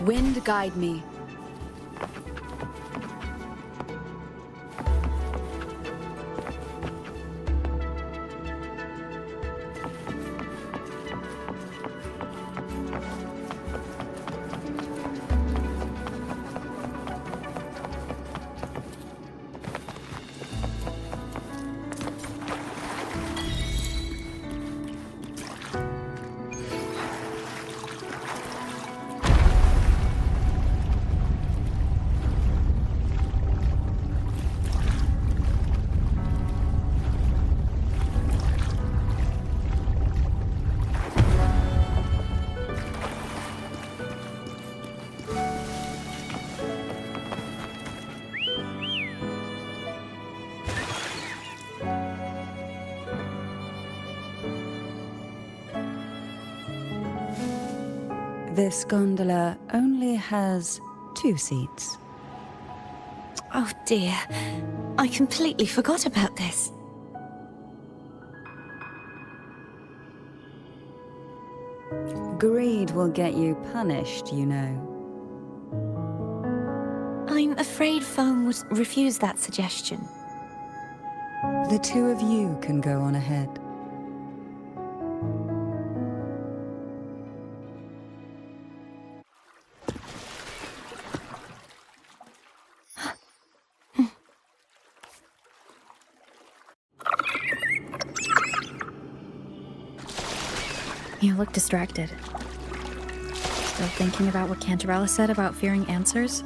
Wind guide me. This gondola only has 2 seats. Oh dear. I completely forgot about this. Greed will get you punished, you know. I'm afraid Foam would refuse that suggestion. The 2 of you can go on ahead. You look distracted. Still thinking about what Cantarella said about fearing answers?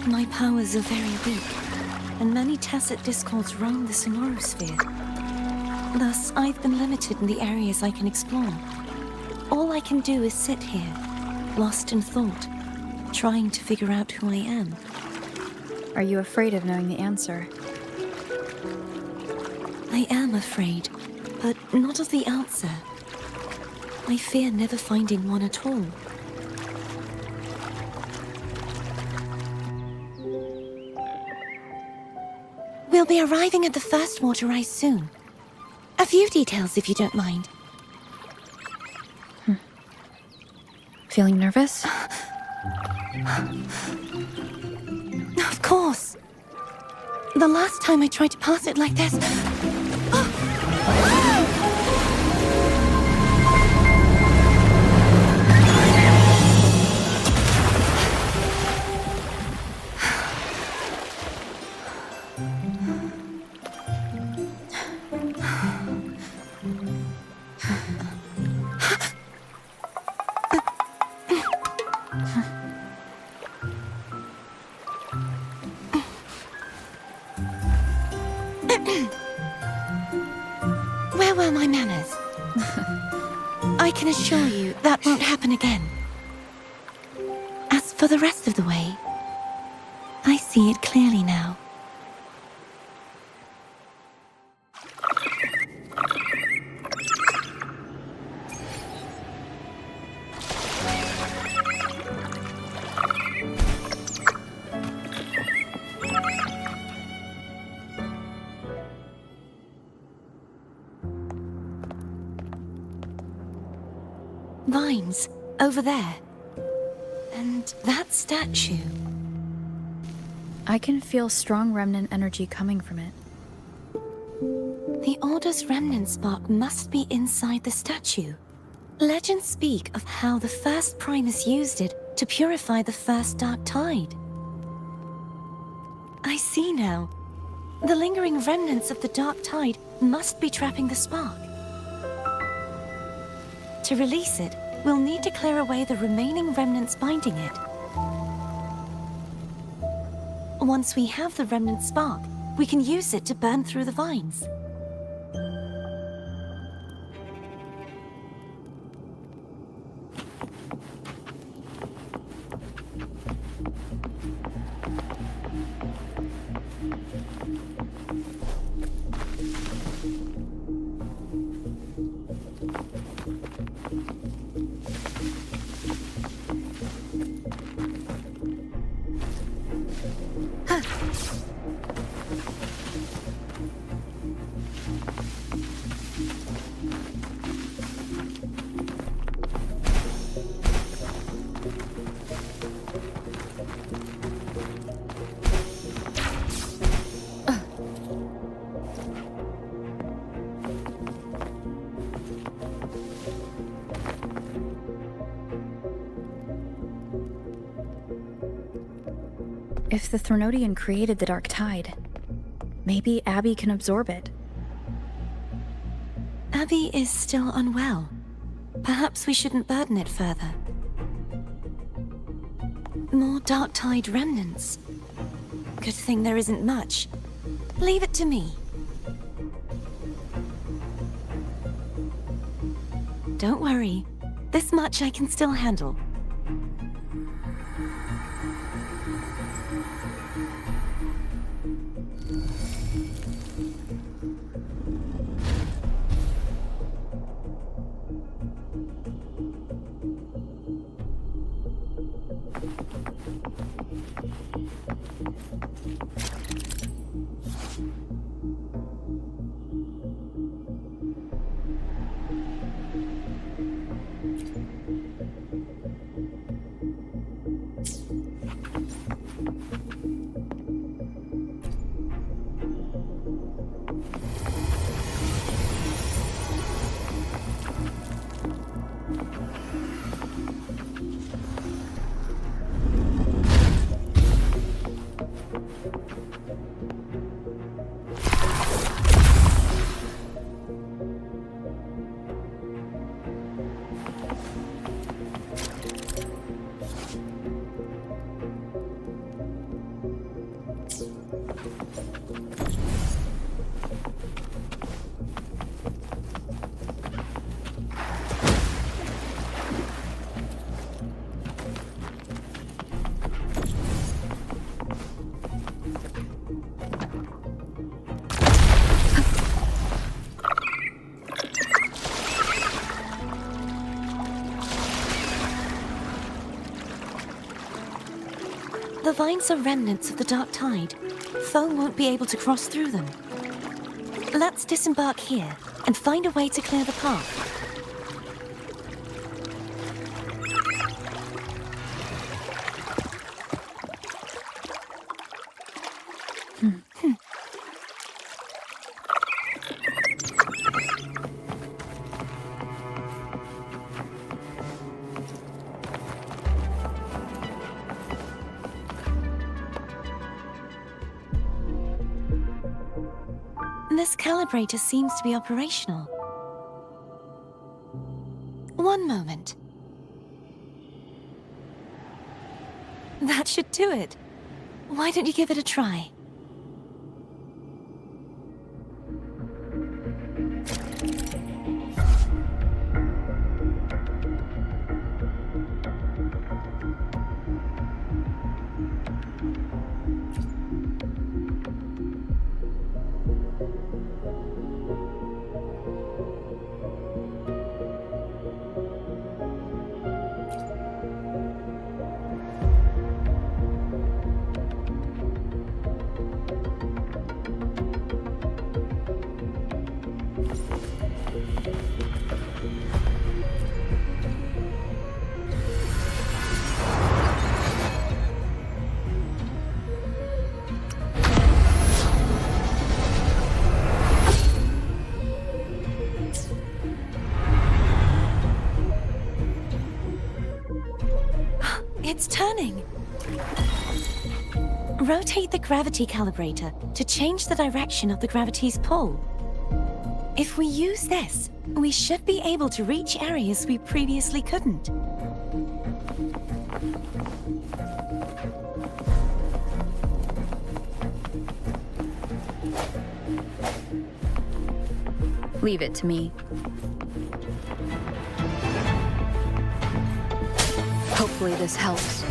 My powers are very weak, and many tacit discords roam the sonorosphere. Thus, I've been limited in the areas I can explore. All I can do is sit here, lost in thought, trying to figure out who I am. Are you afraid of knowing the answer? I am afraid, but not of the answer. I fear never finding one at all. We'll be arriving at the first water rise soon. A few details, if you don't mind. Feeling nervous? Of course. The last time I tried to pass it like this... Where were my manners? I can assure you that won't happen again. As for the rest of the way, I see it clearly now. Vines, over there. And that statue. I can feel strong remnant energy coming from it. The Order's remnant spark must be inside the statue. Legends speak of how the first Primus used it to purify the first Dark Tide. I see now. The lingering remnants of the Dark Tide must be trapping the spark. To release it, we'll need to clear away the remaining remnants binding it. Once we have the remnant spark, we can use it to burn through the vines. If the Threnodian created the Dark Tide, maybe Abby can absorb it. Abby is still unwell. Perhaps we shouldn't burden it further. More Dark Tide remnants. Good thing there isn't much. Leave it to me. Don't worry. This much I can still handle. The vines are remnants of the Dark Tide. Foe won't be able to cross through them. Let's disembark here and find a way to clear the path. This calibrator seems to be operational. One moment. That should do it. Why don't you give it a try? It's turning. Rotate the gravity calibrator to change the direction of the gravity's pull. If we use this, we should be able to reach areas we previously couldn't. Leave it to me. Hopefully this helps.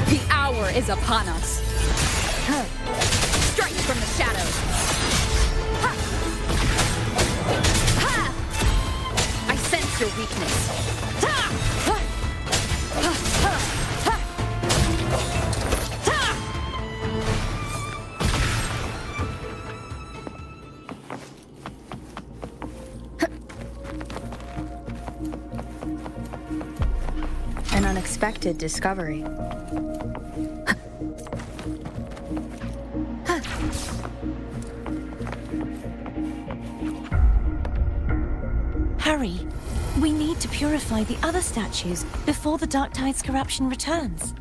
The hour is upon us. Strike from the shadows. I sense your weakness. An unexpected discovery. Hurry. We need to purify the other statues before the Dark Tide's corruption returns.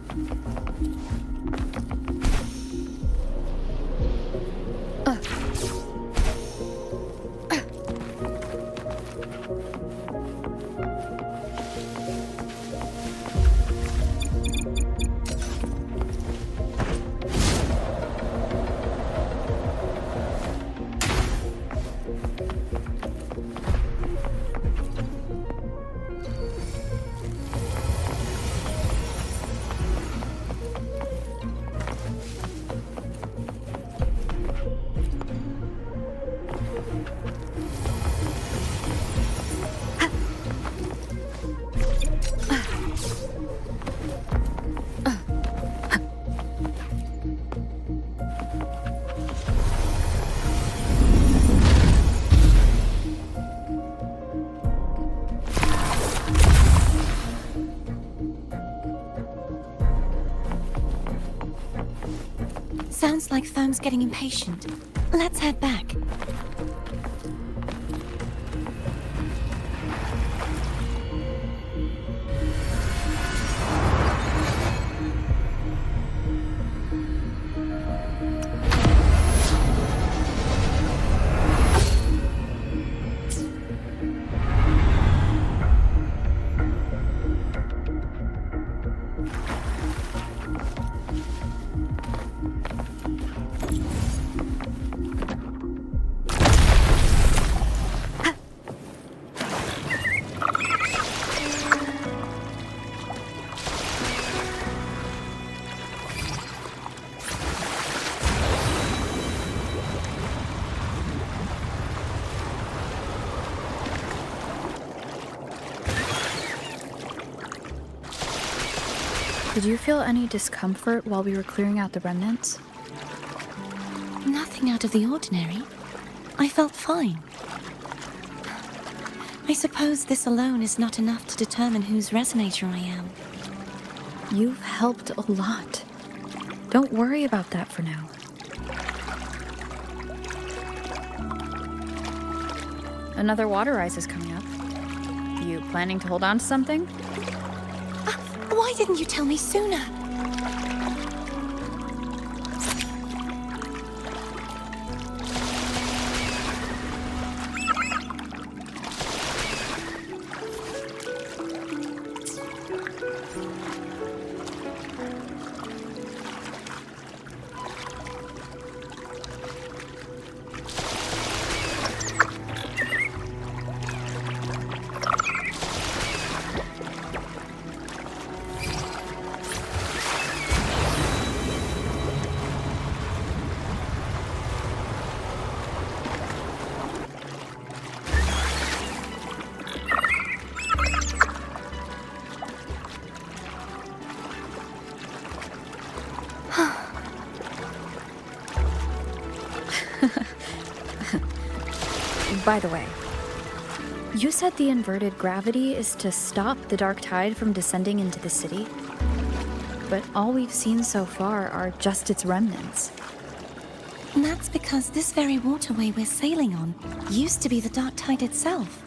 Sounds like Foam's getting impatient. Let's head back. Did you feel any discomfort while we were clearing out the remnants? Nothing out of the ordinary. I felt fine. I suppose this alone is not enough to determine whose resonator I am. You've helped a lot. Don't worry about that for now. Another water rise is coming up. You planning to hold on to something? Why didn't you tell me sooner? By the way, you said the inverted gravity is to stop the dark tide from descending into the city, but all we've seen so far are just its remnants. And that's because this very waterway we're sailing on used to be the Dark Tide itself.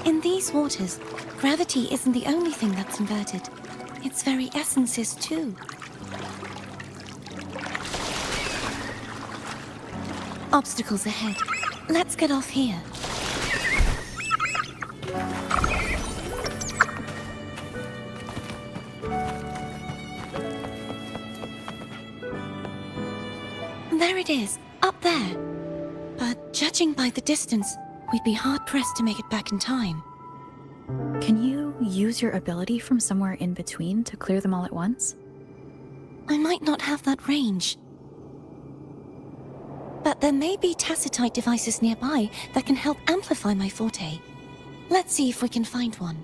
In these waters, gravity isn't the only thing that's inverted. Its very essence is too. Obstacles ahead. Let's get off here. There it is, up there. But judging by the distance, we'd be hard-pressed to make it back in time. Can you use your ability from somewhere in between to clear them all at once? I might not have that range. But there may be tacitite devices nearby that can help amplify my forte. Let's see if we can find one.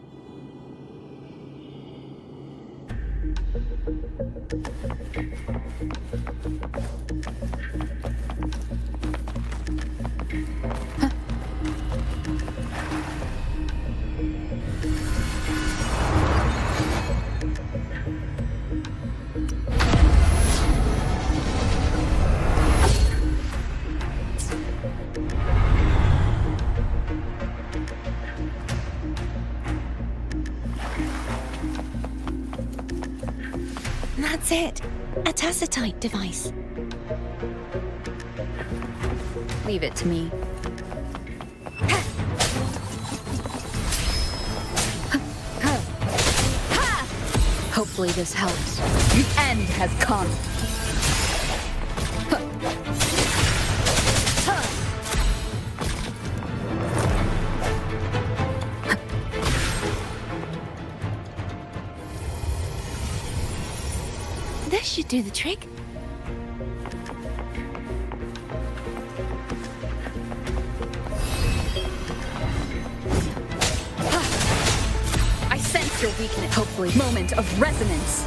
That's it. A tacitite device. Leave it to me. Hopefully this helps. The end has come. This should do the trick. I sense your weakness. Hopefully, moment of resonance.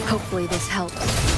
Hopefully this helps.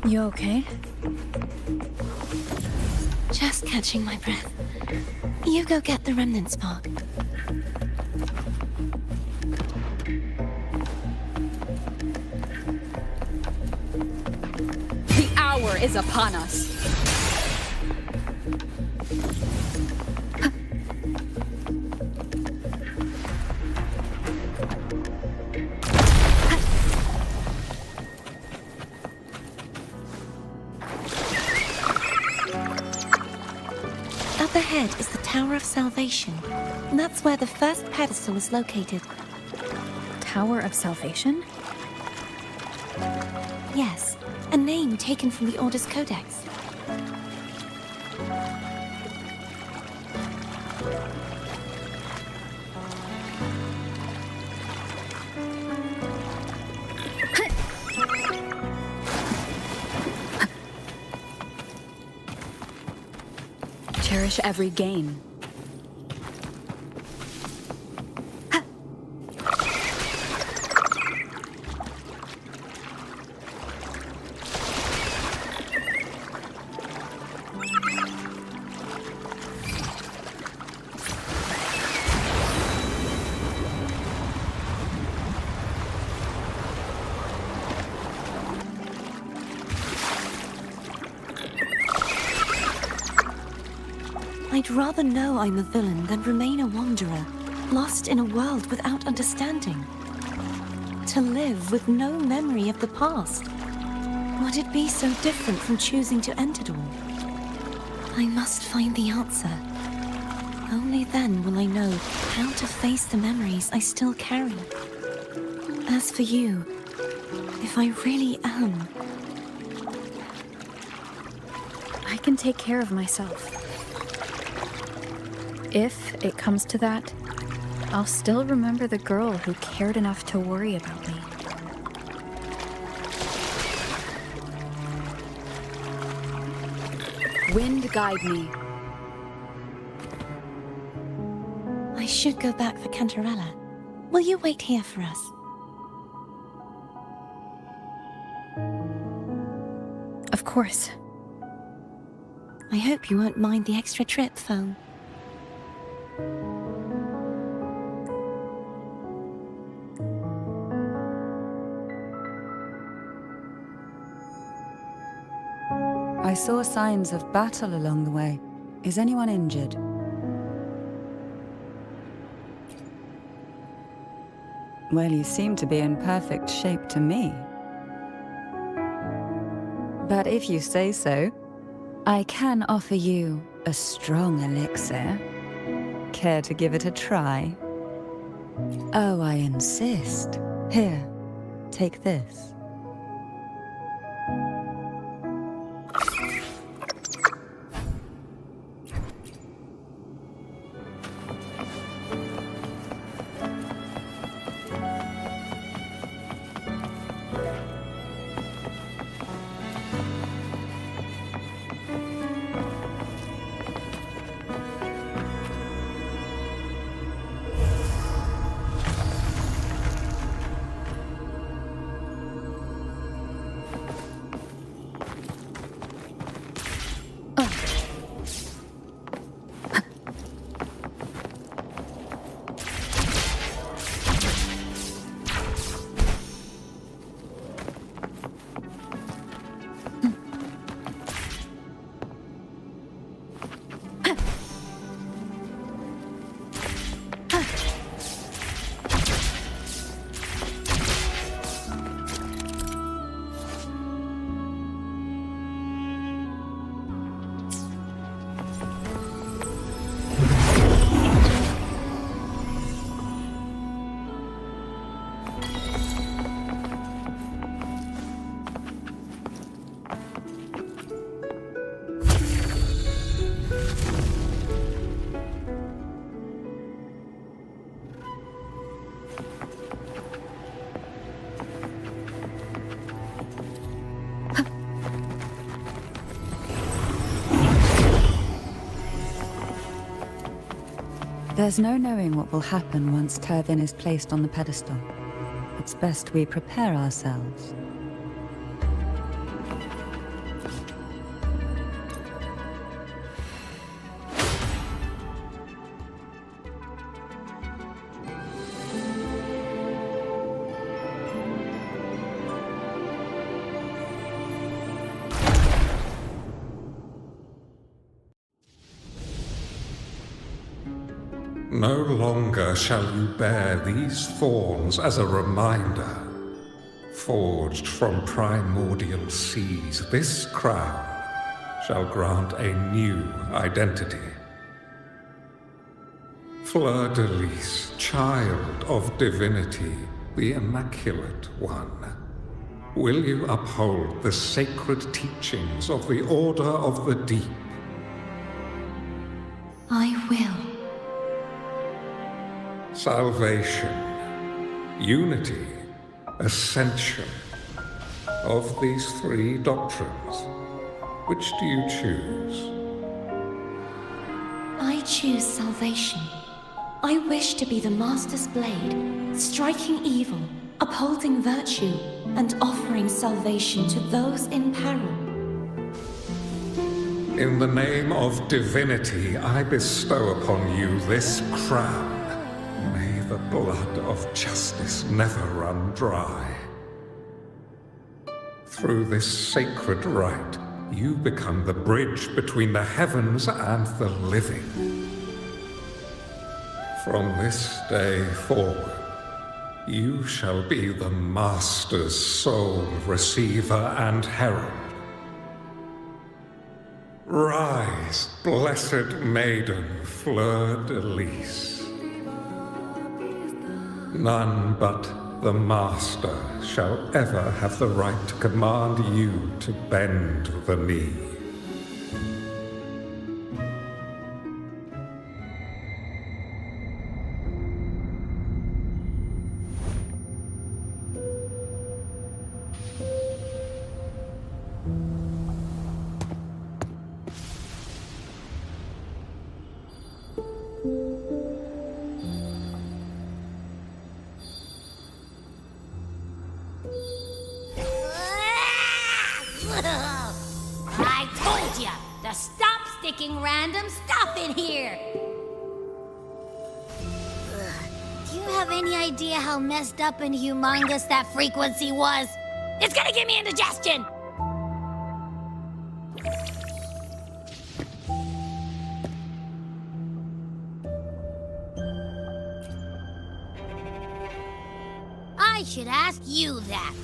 You okay? Just catching my breath. You go get the remnant spark. The hour is upon us. Up ahead is the Tower of Salvation. That's where the first pedestal is located. Tower of Salvation? Yes, a name taken from the Order's Codex. Cherish every gain. I'd rather know I'm a villain than remain a wanderer, lost in a world without understanding. To live with no memory of the past. Would it be so different from choosing to end it all? I must find the answer. Only then will I know how to face the memories I still carry. As for you, if I really am... I can take care of myself. If it comes to that, I'll still remember the girl who cared enough to worry about me. Wind guide me. I should go back for Cantarella. Will you wait here for us? Of course. I hope you won't mind the extra trip, Foe. I saw signs of battle along the way. Is anyone injured? Well, you seem to be in perfect shape to me. But if you say so, I can offer you a strong elixir. Care to give it a try? Oh, I insist. Here, take this. There's no knowing what will happen once Turvin is placed on the pedestal. It's best we prepare ourselves. No longer shall you bear these thorns as a reminder. Forged from primordial seas, this crown shall grant a new identity. Fleur-de-Lis, child of divinity, the Immaculate One, will you uphold the sacred teachings of the Order of the Deep? I will. Salvation, unity, ascension. Of these three doctrines, which do you choose? I choose salvation. I wish to be the Master's blade, striking evil, upholding virtue, and offering salvation to those in peril. In the name of divinity, I bestow upon you this crown. May the blood of justice never run dry. Through this sacred rite, you become the bridge between the heavens and the living. From this day forward, you shall be the Master's sole receiver and herald. Rise, blessed maiden Fleur-de-Lis. None but the Master shall ever have the right to command you to bend the knee. I told ya to stop sticking random stuff in here! Do you have any idea how messed up and humongous that frequency was? It's gonna give me indigestion! I should ask you that.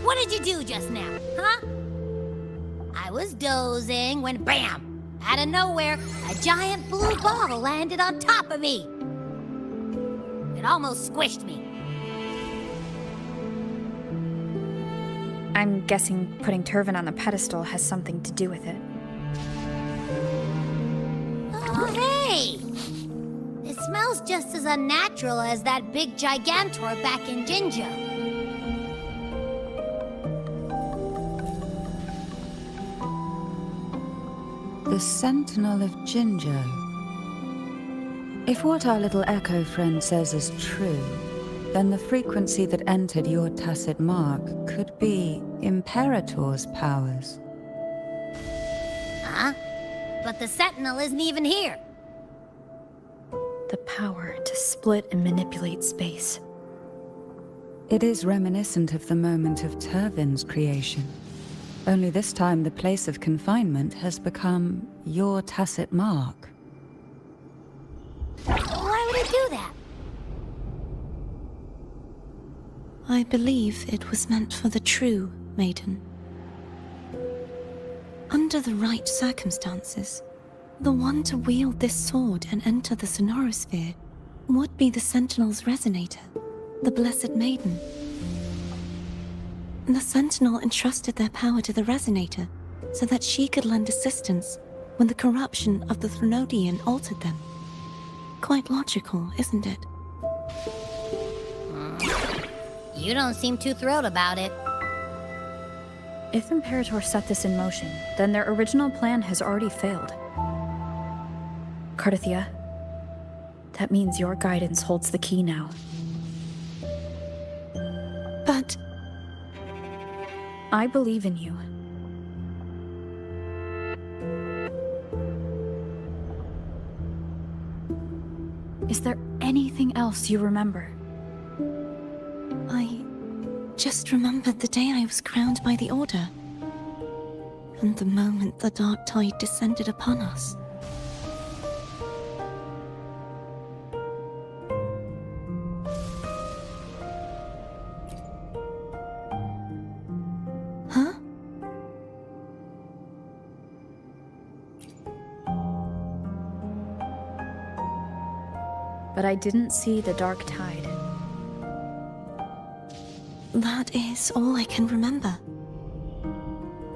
What did you do just now, huh? I was dozing when bam! Out of nowhere, a giant blue ball landed on top of me. It almost squished me. I'm guessing putting Turvin on the pedestal has something to do with it. Oh, hey! It smells just as unnatural as that big Gigantor back in Jinjo. The Sentinel of Jinjo. If what our little echo friend says is true, then the frequency that entered your tacit mark could be Imperator's powers. Huh? But the Sentinel isn't even here. The power to split and manipulate space. It is reminiscent of the moment of Turvin's creation. Only this time the place of confinement has become your tacit mark. Why would it do that? I believe it was meant for the true maiden. Under the right circumstances, the one to wield this sword and enter the sonorosphere would be the Sentinel's resonator, the Blessed Maiden. The Sentinel entrusted their power to the resonator so that she could lend assistance when the corruption of the Threnodian altered them. Quite logical, isn't it? You don't seem too thrilled about it. If Imperator set this in motion, then their original plan has already failed. Cardathia, that means your guidance holds the key now. But I believe in you. Is there anything else you remember? I just remembered the day I was crowned by the Order, and the moment the dark tide descended upon us. Huh? But I didn't see the dark tide. That is all I can remember.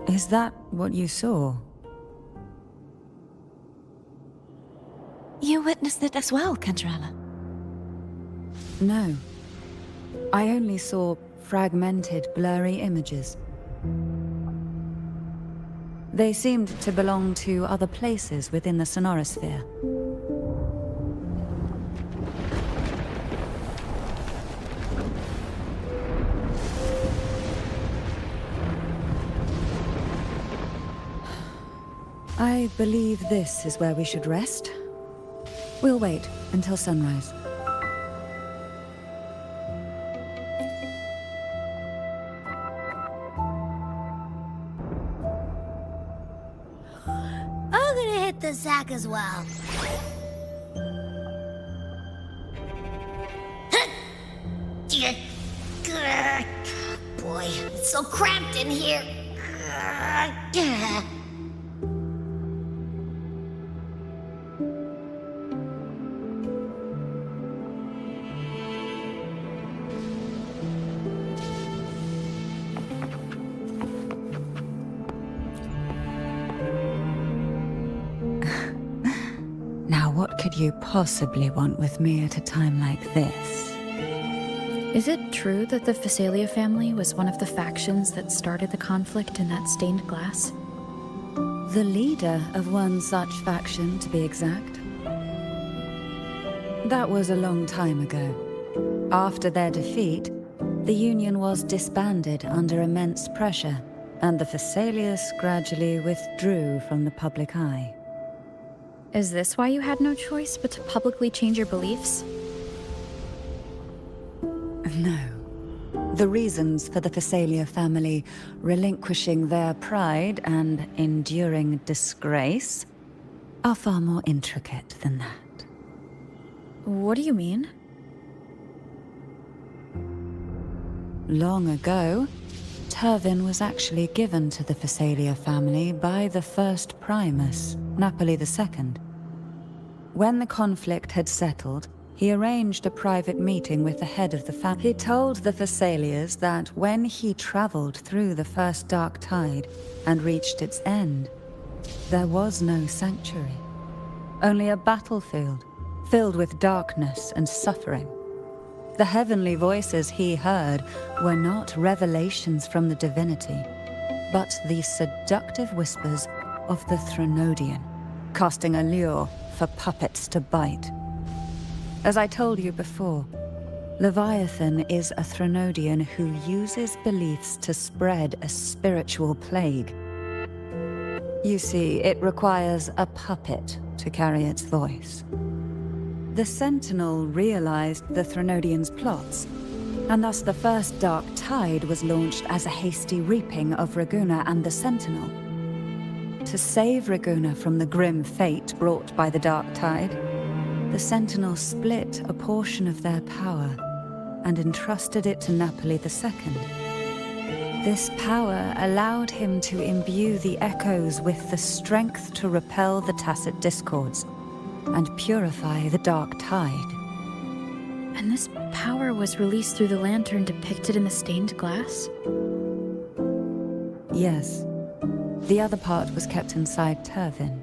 Is that what you saw? You witnessed it as well, Cantarella. No. I only saw fragmented, blurry images. They seemed to belong to other places within the sonorosphere. I believe this is where we should rest. We'll wait until sunrise. I'm gonna hit the sack as well. Boy, it's so cramped in here. Now, what could you possibly want with me at a time like this? Is it true that the Phasalia family was one of the factions that started the conflict in that stained glass? The leader of one such faction, to be exact. That was a long time ago. After their defeat, the Union was disbanded under immense pressure, and the Phasalias gradually withdrew from the public eye. Is this why you had no choice but to publicly change your beliefs? No. The reasons for the Phasalia family relinquishing their pride and enduring disgrace are far more intricate than that. What do you mean? Long ago, Turvin was actually given to the Phasalia family by the first Primus, Napoli II. When the conflict had settled, He arranged a private meeting with the head of the family. He told the Thessalians that when he traveled through the first dark tide and reached its end, there was no sanctuary, only a battlefield filled with darkness and suffering. The heavenly voices he heard were not revelations from the divinity, but the seductive whispers of the Threnodian, casting a lure for puppets to bite. As I told you before, Leviathan is a Threnodian who uses beliefs to spread a spiritual plague. You see, it requires a puppet to carry its voice. The Sentinel realized the Threnodian's plots, and thus the first Dark Tide was launched as a hasty reaping of Raguna and the Sentinel. To save Raguna from the grim fate brought by the Dark Tide, the Sentinel split a portion of their power and entrusted it to Napoli II. This power allowed him to imbue the echoes with the strength to repel the tacit discords and purify the Dark Tide. And this power was released through the lantern depicted in the stained glass? Yes. The other part was kept inside Turvin.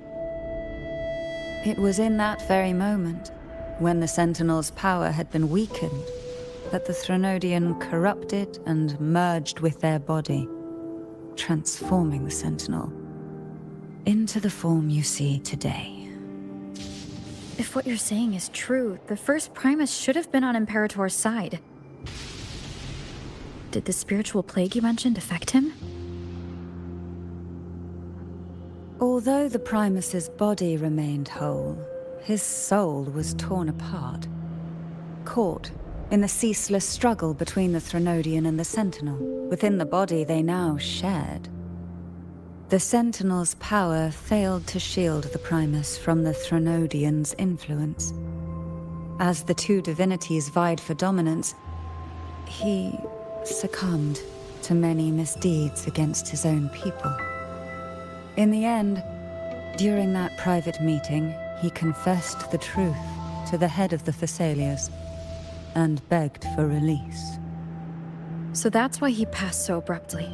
It was in that very moment, when the Sentinel's power had been weakened, that the Threnodian corrupted and merged with their body, transforming the Sentinel into the form you see today. If what you're saying is true, the first Primus should have been on Imperator's side. Did the spiritual plague you mentioned affect him? Although the Primus's body remained whole, his soul was torn apart, caught in the ceaseless struggle between the Threnodian and the Sentinel. Within the body they now shared. The Sentinel's power failed to shield the Primus from the Threnodian's influence. As the two divinities vied for dominance, he succumbed to many misdeeds against his own people. In the end, during that private meeting, he confessed the truth to the head of the Thessalians and begged for release. So that's why he passed so abruptly.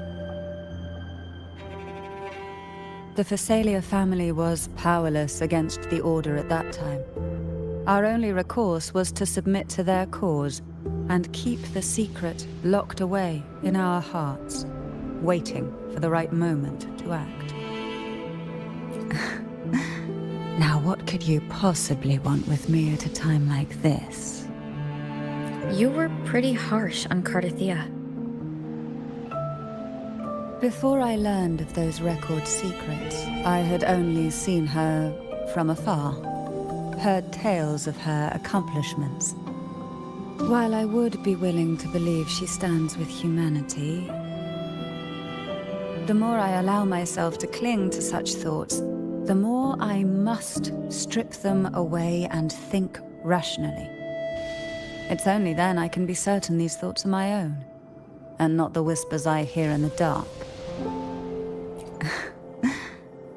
The Thessalia family was powerless against the Order at that time. Our only recourse was to submit to their cause and keep the secret locked away in our hearts, waiting for the right moment to act. Now, what could you possibly want with me at a time like this? You were pretty harsh on Cardathea. Before I learned of those record secrets, I had only seen her from afar, heard tales of her accomplishments. While I would be willing to believe she stands with humanity, the more I allow myself to cling to such thoughts, the more I must strip them away and think rationally. It's only then I can be certain these thoughts are my own, and not the whispers I hear in the dark.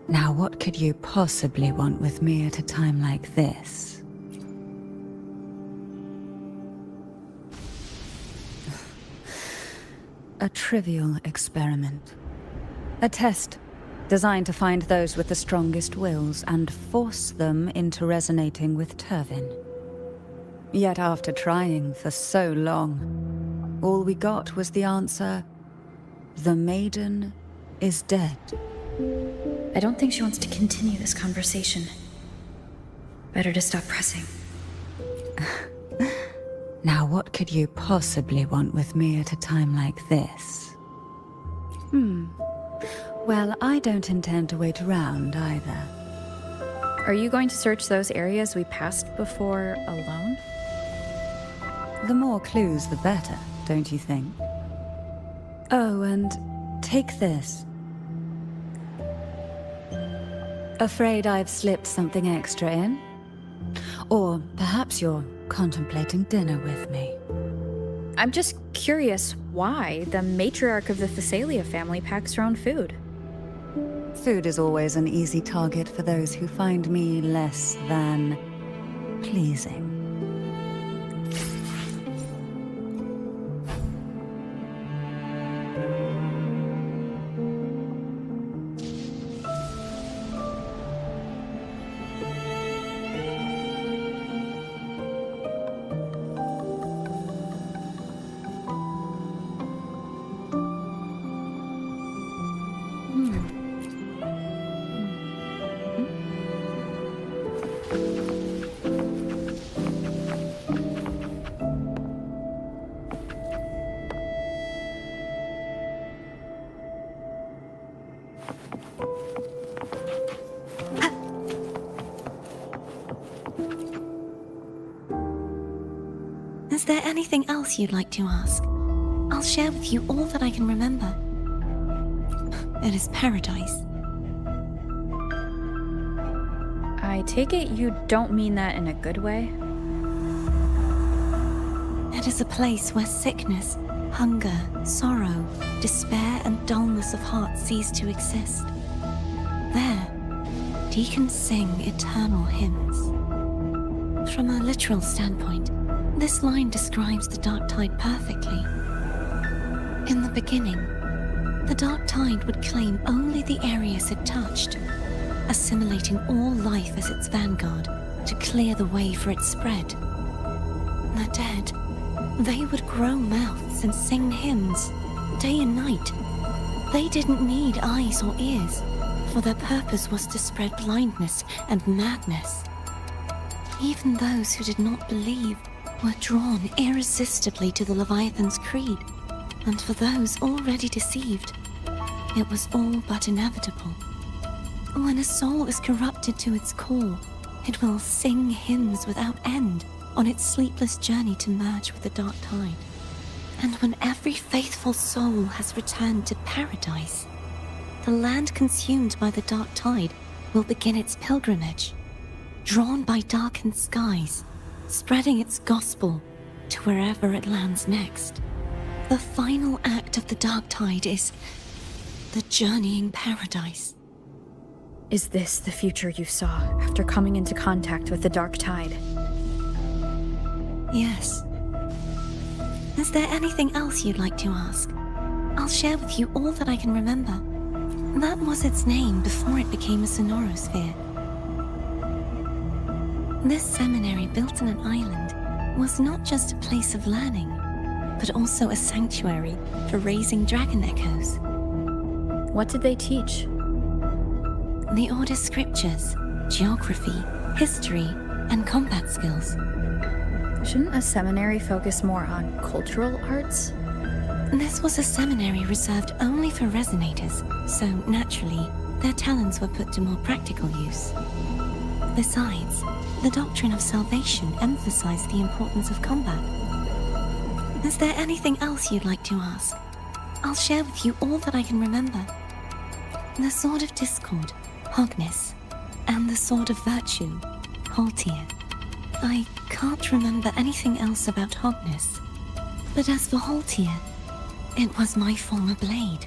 Now, what could you possibly want with me at a time like this? A trivial experiment. A test designed to find those with the strongest wills and force them into resonating with Turvin. Yet after trying for so long, all we got was the answer, "The maiden is dead." I don't think she wants to continue this conversation. Better to stop pressing. Now, what could you possibly want with me at a time like this? Well, I don't intend to wait around either. Are you going to search those areas we passed before alone? The more clues, the better, don't you think? Oh, and take this. Afraid I've slipped something extra in? Or perhaps you're contemplating dinner with me. I'm just curious why the matriarch of the Thessalia family packs her own food. Food is always an easy target for those who find me less than pleasing. Is there anything else you'd like to ask? I'll share with you all that I can remember. It is paradise. I take it you don't mean that in a good way? It is a place where sickness, hunger, sorrow, despair, and dullness of heart cease to exist. There, deacons sing eternal hymns. From a literal standpoint, this line describes the dark tide perfectly. In the beginning, the dark tide would claim only the areas it touched, assimilating all life as its vanguard to clear the way for its spread. The dead, they would grow mouths and sing hymns, day and night. They didn't need eyes or ears, for their purpose was to spread blindness and madness. Even those who did not believe were drawn irresistibly to the Leviathan's creed, and for those already deceived, it was all but inevitable. When a soul is corrupted to its core, it will sing hymns without end on its sleepless journey to merge with the dark tide. And when every faithful soul has returned to paradise, the land consumed by the dark tide will begin its pilgrimage, drawn by darkened skies, spreading its gospel to wherever it lands next. The final act of the dark tide is the journeying paradise. Is this the future you saw after coming into contact with the dark tide? Yes. Is there anything else you'd like to ask? I'll share with you all that I can remember. That was its name before it became a sonorosphere. This seminary, built on an island, was not just a place of learning, but also a sanctuary for raising dragon echoes. What did they teach? The Order's scriptures, geography, history, and combat skills. Shouldn't a seminary focus more on cultural arts? This was a seminary reserved only for resonators, so naturally, their talents were put to more practical use. Besides, the doctrine of salvation emphasized the importance of combat. Is there anything else you'd like to ask? I'll share with you all that I can remember. The Sword of Discord, Hogness, and the Sword of Virtue, Haltier. I can't remember anything else about Hogness, but as for Haltier, it was my former blade.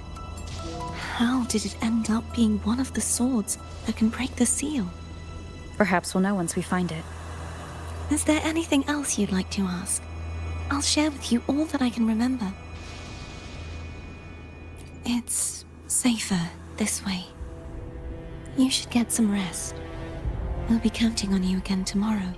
How did it end up being one of the swords that can break the seal? Perhaps we'll know once we find it. Is there anything else you'd like to ask? I'll share with you all that I can remember. It's safer this way. You should get some rest. We'll be counting on you again tomorrow.